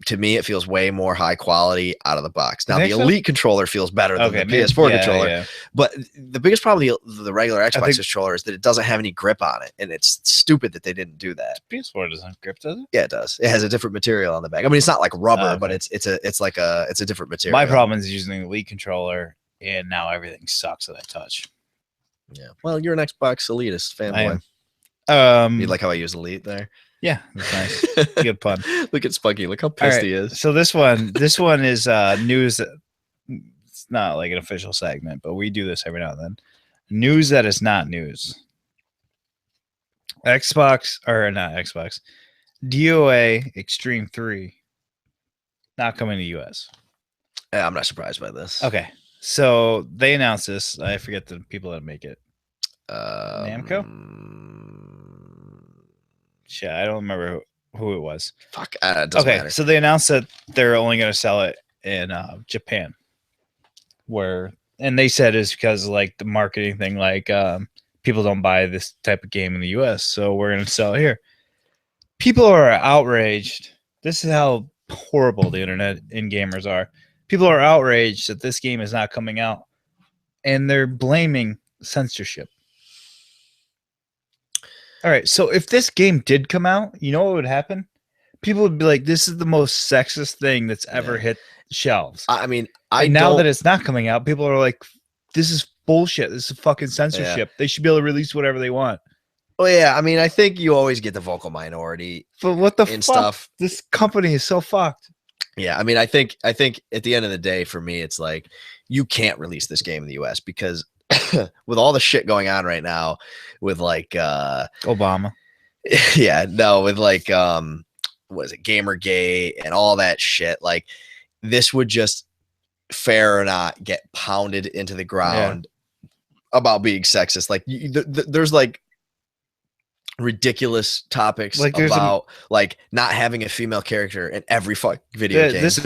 more high quality out of the box. Now the Elite controller feels better than the PS4 controller, but the biggest problem with the regular Xbox controller is that it doesn't have any grip on it, and it's stupid that they didn't do that. PS4 doesn't have grip, does it? Yeah, it does. It has a different material on the back. I mean, it's not like rubber, but it's a different material. My problem is using the Elite controller, and now everything sucks that I touch. Yeah. Well, you're an Xbox elitist fanboy. You like how I use Elite there? Yeah, that's nice. Good pun. Look at Spunky. Look how pissed he is. So this one is news. It's not like an official segment, but we do this every now and then. News that is not news. DOA Extreme 3 not coming to US. Yeah, I'm not surprised by this. Okay. So they announced this. I forget the people that make it. Namco? Shit, I don't remember who it was. Fuck. It doesn't matter. So they announced that they're only going to sell it in Japan. And they said it's because like the marketing thing, like people don't buy this type of game in the US, so we're going to sell it here. People are outraged. This is how horrible the internet and gamers are. People are outraged that this game is not coming out, and they're blaming censorship. All right, so if this game did come out, you know what would happen? People would be like, this is the most sexist thing that's ever hit shelves. I mean, now that it's not coming out, people are like, this is bullshit. This is fucking censorship. They should be able to release whatever they want. Well, yeah, I mean, I think you always get the vocal minority. But what the fuck? Stuff. This company is so fucked. Yeah, I mean, I think at the end of the day, for me, it's like you can't release this game in the US because with all the shit going on right now with like Obama. Yeah, no, with like what is it, Gamergate and all that shit. Like this would just, fair or not, get pounded into the ground about being sexist. Like there's like ridiculous topics Like about like not having a female character in every video game. This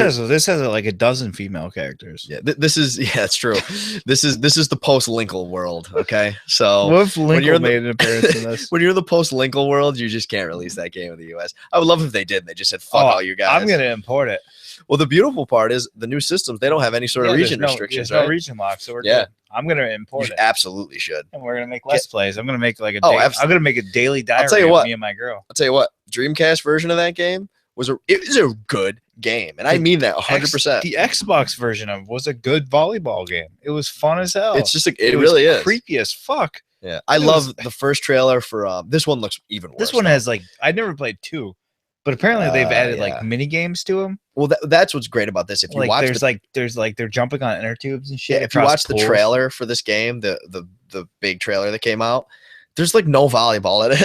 has like a dozen female characters. Yeah, this is it's true. This is the post Linkle world. Okay, so what if Linkle made an appearance in this? When you're in the post Linkle world, you just can't release that game in the US. I would love if they did. They just said fuck all you guys. I'm gonna import it. Well, the beautiful part is the new systems, they don't have any sort of region restrictions. There's no region lock, so we're good. I'm gonna import it. Absolutely should. And we're gonna make let's plays. I'm gonna make like a I'm gonna make a daily diary I'll tell you what, of me and my girl. I'll tell you what, Dreamcast version of that game was a good game. And I mean that 100%. The Xbox version of it was a good volleyball game. It was fun as hell. It's just like it really is creepy as fuck. Yeah. I love the first trailer for this one looks even worse. This one has like I never played 2. But apparently they've added like mini games to them. Well, that's what's great about this. If you watch, there's they're jumping on inner tubes and shit. Yeah, if you watch the trailer for this game, the big trailer that came out, there's like no volleyball in it.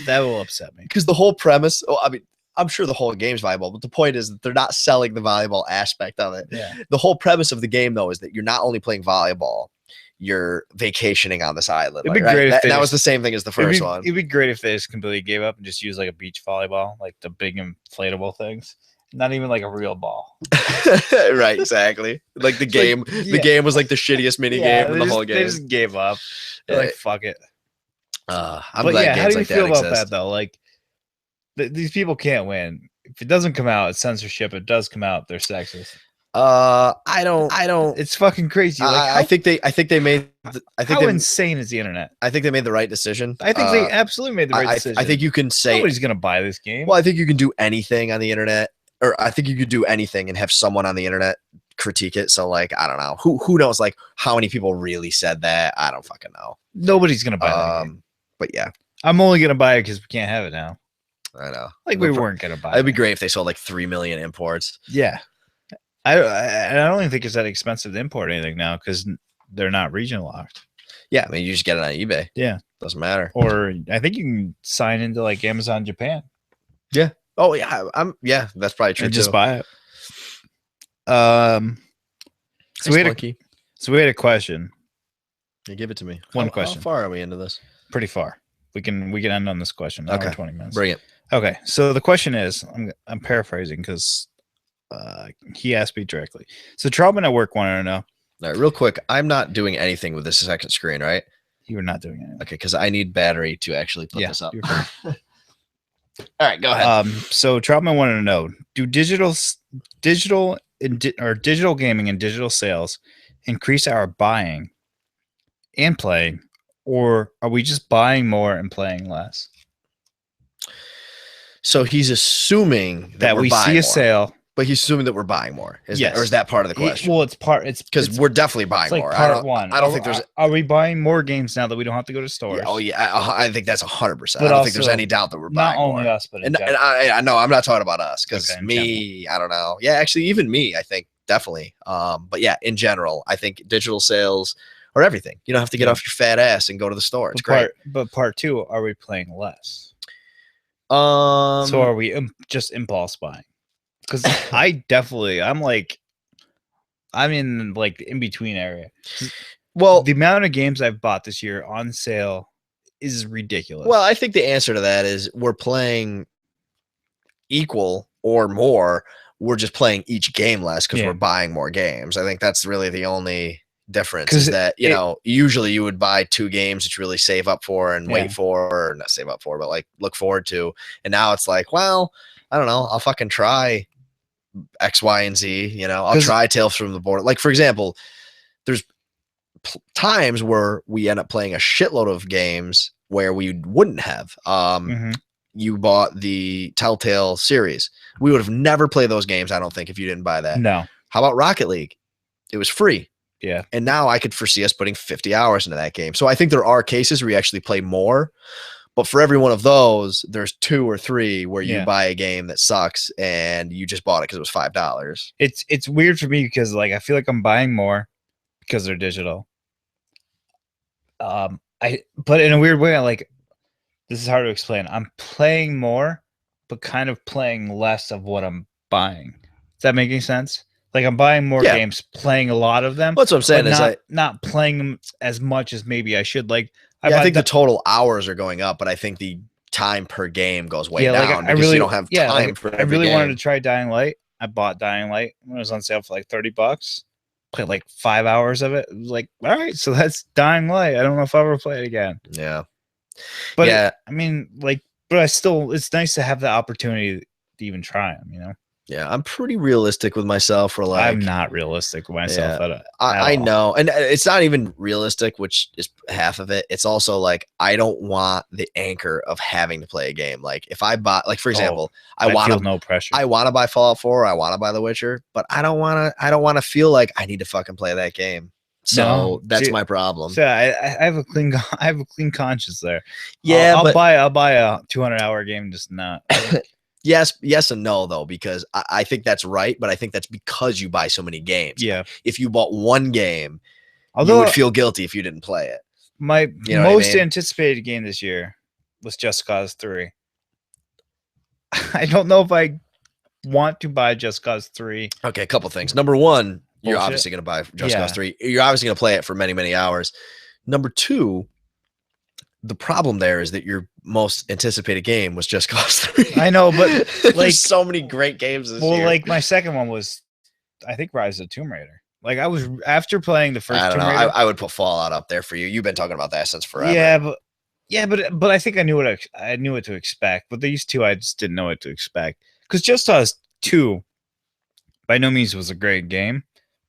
that will upset me because the whole premise. Oh, I mean, I'm sure the whole game's volleyball, but the point is that they're not selling the volleyball aspect of it. Yeah. The whole premise of the game though is that you're not only playing volleyball, you're vacationing on this island. It'd be great if that was the same thing as the first one. It'd be great if they just completely gave up and just used like a beach volleyball, like the big inflatable things. Not even like a real ball. Right, exactly. Like the game, the game was like the shittiest mini game in the whole game. They just gave up. They're like, fuck it. I'm glad how do you like feel that about that though? Like these people can't win. If it doesn't come out, it's censorship. It does come out, they're sexist. I don't. It's fucking crazy. Like, I think they made. How insane is the internet? I think they made the right decision. I think they absolutely made the right decision. I think you can say nobody's gonna buy this game. Well, I think you can do anything on the internet, or I think you could do anything and have someone on the internet critique it. So, like, I don't know who knows, like, how many people really said that. I don't fucking know. Nobody's gonna buy that game. But yeah, I'm only gonna buy it because we can't have it now. I know. Like we weren't gonna buy it. It'd be great if they sold like 3 million imports. Yeah. I don't even think it's that expensive to import anything now because they're not region locked. Yeah, I mean you just get it on eBay. Yeah, doesn't matter. Or I think you can sign into like Amazon Japan. Yeah. Oh yeah, yeah, that's probably true. And just buy it. So we had a question. You give it to me. One question. How far are we into this? Pretty far. We can end on this question. Okay. 20 minutes. Bring it. Okay. So the question is, I'm paraphrasing because he asked me directly. So Trautman at work wanted to know. All right, real quick. I'm not doing anything with this second screen, right? You were not doing anything. Okay, because I need battery to actually put this up. All right, go ahead. So Trautman wanted to know: do digital gaming and digital sales increase our buying and playing, or are we just buying more and playing less? So he's assuming that we see a sale, but he's assuming that we're buying more. Yes. Or is that part of the question? Well, it's because we're definitely buying like more. Part one. I don't think there's. Are we buying more games now that we don't have to go to stores? Yeah, oh yeah, I think that's 100%. I don't think there's any doubt that we're buying more. Not only us, but and I know I'm not talking about us because me, I don't know. Yeah, actually, even me, I think definitely. But yeah, in general, I think digital sales or everything. You don't have to get off your fat ass and go to the store. It's great. But part two, are we playing less? So are we just impulse buying? Because I'm in like the in between area. Well, the amount of games I've bought this year on sale is ridiculous. Well, I think the answer to that is we're playing equal or more. We're just playing each game less because we're buying more games. I think that's really the only difference is that, you know, usually you would buy 2 games that you really save up for and wait for, or not save up for, but like look forward to. And now it's like, well, I don't know, I'll fucking try X, Y, and Z, you know, I'll try Tales from the Border. Like, for example, there's times where we end up playing a shitload of games where we wouldn't have. You bought the Telltale series. We would have never played those games, I don't think, if you didn't buy that. No. How about Rocket League? It was free. Yeah. And now I could foresee us putting 50 hours into that game. So I think there are cases where you actually play more. But for every one of those, there's 2 or 3 where you buy a game that sucks and you just bought it because it was $5. It's weird for me because like I feel like I'm buying more because they're digital. But in a weird way, like this is hard to explain. I'm playing more, but kind of playing less of what I'm buying. that making sense? Like I'm buying more Yeah. games, playing a lot of them. That's what I'm saying. But not playing them as much as maybe I should. Like I think the total hours are going up, but I think the time per game goes way down because you don't have time for every game. Wanted to try Dying Light. I bought Dying Light when it was on sale for like $30. Played like 5 hours of it. It was like, all right, so that's Dying Light. I don't know if I'll ever play it again. Yeah. But yeah. But I still, it's nice to have the opportunity to even try them, you know? Yeah, I'm pretty realistic with myself. For like, I'm not realistic with myself. Yeah, I know, and it's not even realistic, which is half of it. It's also like I don't want the anchor of having to play a game. Like if I buy, like for example, I feel no pressure. I want to buy Fallout 4. I want to buy The Witcher, but I don't want to. I don't want to feel like I need to fucking play that game. So that's my problem. So I have a clean conscience there. Yeah, I'll buy a 200-hour game, just not. Yes and no, though, because I think that's right, but I think that's because you buy so many games. Yeah. If you bought one game, you would feel guilty if you didn't play it. My most anticipated game this year was Just Cause 3. I don't know if I want to buy Just Cause 3. Okay, a couple things. Number one, you're obviously going to buy Just Cause 3. You're obviously going to play it for many, many hours. Number two, the problem there is that your most anticipated game was Just Cause 3. I know, but like so many great games this year. Well, like my second one was, I think, Rise of the Tomb Raider. Like I was after playing the first. Tomb Raider, I would put Fallout up there for you. You've been talking about that since forever. Yeah, but I think I knew what to expect. But these two, I just didn't know what to expect. Because Just Cause 2, by no means was a great game,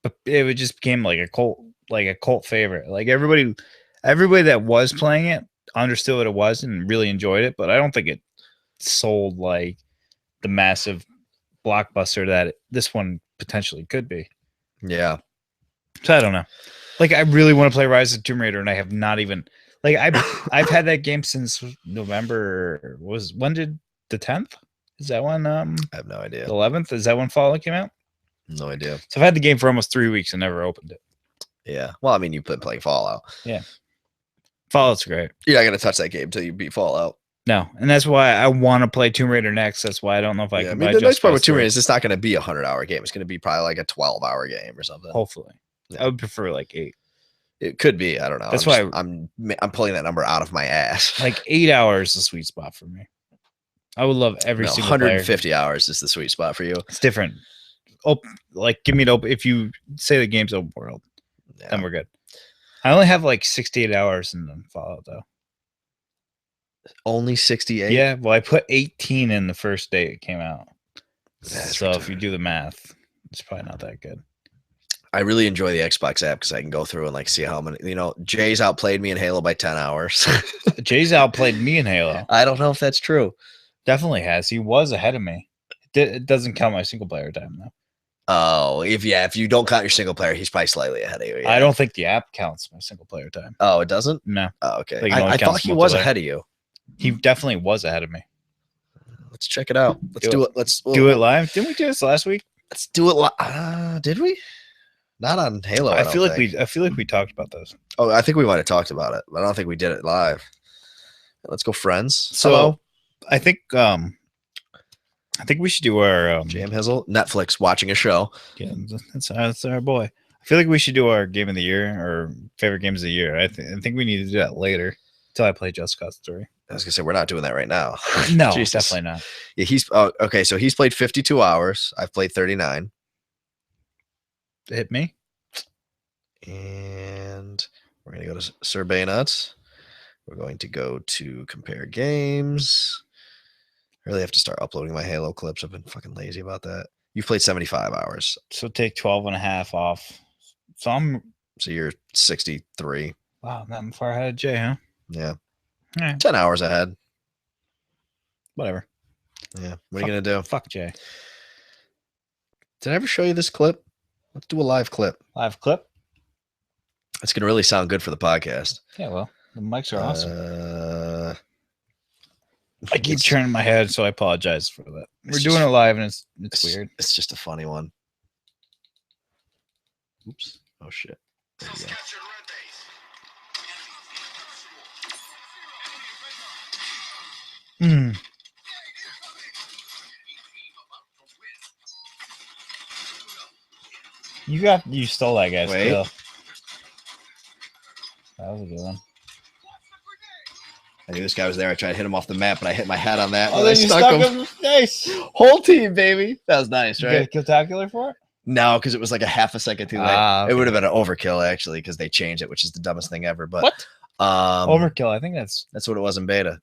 but it just became like a cult favorite. Like everybody that was playing it understood what it was and really enjoyed it, but I don't think it sold like the massive blockbuster that this one potentially could be. Yeah. So I don't know. Like I really want to play Rise of Tomb Raider, and I have not even like I've had that game since November. When did the 10th? Is that when? I have no idea. The 11th? Is that when Fallout came out? No idea. So I've had the game for almost 3 weeks and never opened it. Yeah. Well, I mean, you've been playing Fallout. Yeah. Fallout's great. You're not gonna touch that game until you beat Fallout. No, and that's why I want to play Tomb Raider next. That's why I don't know if I can. The nice part with Tomb Raider is it's not going to be a 100-hour game. It's going to be probably like a 12-hour game or something. Hopefully, I would prefer like 8. It could be. I don't know. That's why I'm pulling that number out of my ass. Like 8 hours is the sweet spot for me. I would love every single 150 hours is the sweet spot for you. It's different. Like give me an open. If you say the game's open world, then we're good. I only have like 68 hours in the Fallout though. Only 68? Yeah, well, I put 18 in the first day it came out. That's so if you do the math, it's probably not that good. I really enjoy the Xbox app because I can go through and like see how many, Jay's outplayed me in Halo by 10 hours. Jay's outplayed me in Halo. I don't know if that's true. Definitely has. He was ahead of me. It doesn't count my single player time though. Oh, if you don't count your single player, he's probably slightly ahead of you. Yeah. I don't think the app counts my single player time. Oh, it doesn't? No. Oh, okay. I thought he was ahead of you. He definitely was ahead of me. Let's check it out. Let's do it. Let's do it live. Didn't we do this last week? Let's do it live. Did we? Not on Halo. I feel like we talked about this. Oh, I think we might have talked about it, but I don't think we did it live. Let's go, friends. So hello. I think we should do our Jam Hizzle Netflix watching a show. Yeah, that's our boy. I feel like we should do our game of the year or favorite games of the year. I think we need to do that later until I play Just Cause 3. I was gonna say we're not doing that right now. No, definitely not. Yeah, okay. So he's played 52 hours. I've played 39. Hit me. And we're gonna go to Survey Nuts. We're going to go to compare games. I really have to start uploading my Halo clips. I've been fucking lazy about that. You've played 75 hours. So take 12 and a half off. So you're 63. Wow, not far ahead of Jay, huh? Yeah. Right. 10 hours ahead. Whatever. Yeah. What are you going to do? Fuck Jay. Did I ever show you this clip? Let's do a live clip. Live clip? It's going to really sound good for the podcast. Yeah, well, the mics are awesome. I keep turning my head, so I apologize for that. We're doing it live, and it's weird. It's just a funny one. Oops. Oh, shit. There you go. You stole that guy's Wait. kill. That was a good one. I knew this guy was there. I tried to hit him off the map, but I hit my head on that. Oh, and then I you stuck him. Nice. Whole team, baby. That was nice, You right? get a kill calculator for it? No, because it was like a half a second too late. Okay. It would have been an overkill actually, because they changed it, which is the dumbest thing ever. But What? overkill. Overkill. I think that's That's what it was in beta.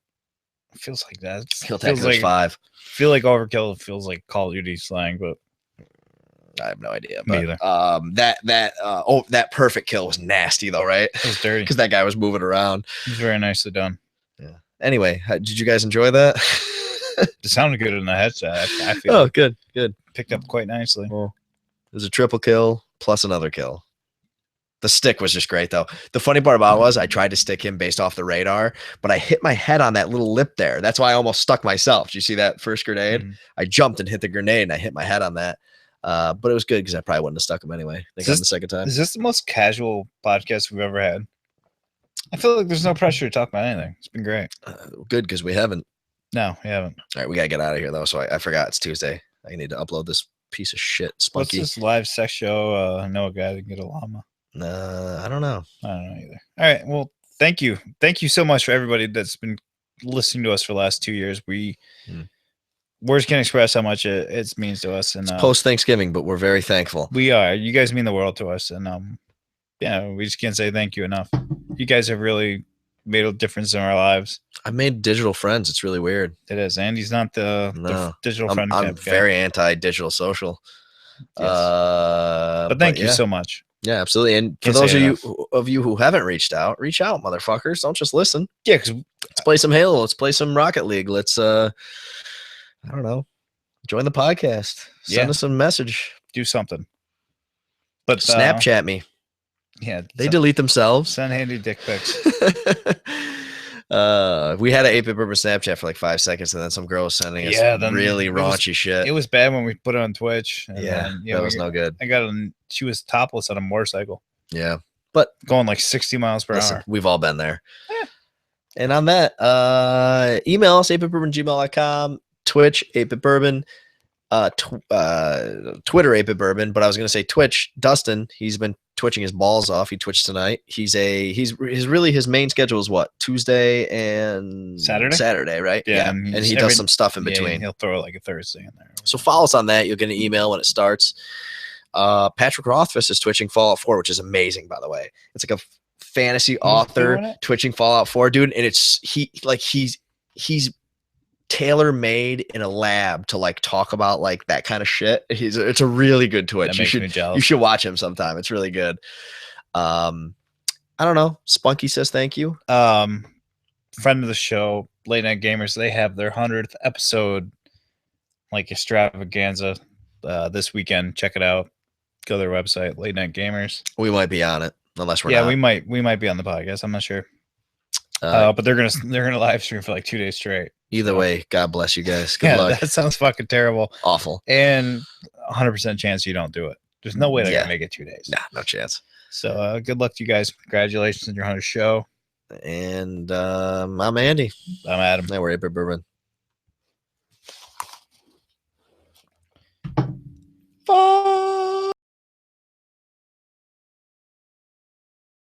feels like that. Kill Feels Tactics like 5. feel like overkill feels like Call of Duty slang, but I have no idea. Me But either. that perfect kill was nasty though, right? it was dirty. Because that guy was moving around. It was very nicely done. Yeah. Anyway, did you guys enjoy that? It sounded good in the headset. I feel Oh, like good. picked up quite nicely. Well, it was a triple kill plus another kill. The stick was just great, though. The funny part about it was I tried to stick him based off the radar, but I hit my head on that little lip there. That's why I almost stuck myself. Did you see that first grenade? Mhm. I jumped and hit the grenade, and I hit my head on that. But it was good because I probably wouldn't have stuck him anyway. I think on the second time. Is this the most casual podcast we've ever had? I feel like there's no pressure to talk about anything. It's been great. Good because we haven't. No, we haven't. All right, we got to get out of here, though. So I forgot it's Tuesday. I need to upload this piece of shit, Spunky. What's this live sex show? I know a guy that can get a llama. I don't know. I don't know either. All right. Well, thank you. Thank you so much for everybody that's been listening to us for the last 2 years. Words can't express how much it means to us. And It's post Thanksgiving, but we're very thankful. we are. You guys mean the world to us. And yeah, we just can't say thank you enough. You guys have really made a difference in our lives. I've made digital friends. It's really weird. It is. Andy's not the digital friend. I'm very anti-digital social. Yes. But thank you so much. Yeah, absolutely. And for those of you who haven't reached out, reach out, motherfuckers. Don't just listen. Yeah, because let's play some Halo. Let's play some Rocket League. Let's I don't know. Join the podcast. Send us a message. Do something. But Snapchat me. Yeah. They delete themselves. Send Andy dick pics. We had an 8-Bit Bourbon Snapchat for like 5 seconds, and then some girl was sending us really raunchy shit. It was bad when we put it on Twitch. And that was no good. She was topless on a motorcycle. Yeah, but going like 60 miles per hour. We've all been there. Yeah. And on that, email us 8bitbourbon@gmail.com, Twitch 8-Bit Bourbon, Twitter 8-Bit Bourbon. But I was gonna say Twitch. Dustin, he's been twitching his balls off. He twitched tonight. His main schedule is what? Tuesday and Saturday, right? Yeah. And he does some stuff in between. He'll throw like a Thursday in there. So follow us on that. You'll get an email when it starts. Patrick Rothfuss is twitching Fallout 4, which is amazing, by the way. It's like a fantasy author twitching Fallout 4, dude. And he's tailor-made in a lab to like talk about like that kind of shit. It's a really good Twitch. You should watch him sometime. It's really good. I don't know. Spunky says thank you. Friend of the show, Late Night Gamers, they have their 100th episode like extravaganza this weekend. Check it out. Go to their website, Late Night Gamers. We might be on it unless we're not. We might be on the podcast. I'm not sure. But they're gonna live stream for like 2 days straight. Either way, God bless you guys. Good luck. That sounds fucking terrible. Awful. And 100% chance you don't do it. There's no way they're gonna make it 2 days. Nah, no chance. So good luck to you guys. Congratulations on your 100th show. And I'm Andy. I'm Adam. Now we're 8-Bit Bourbon.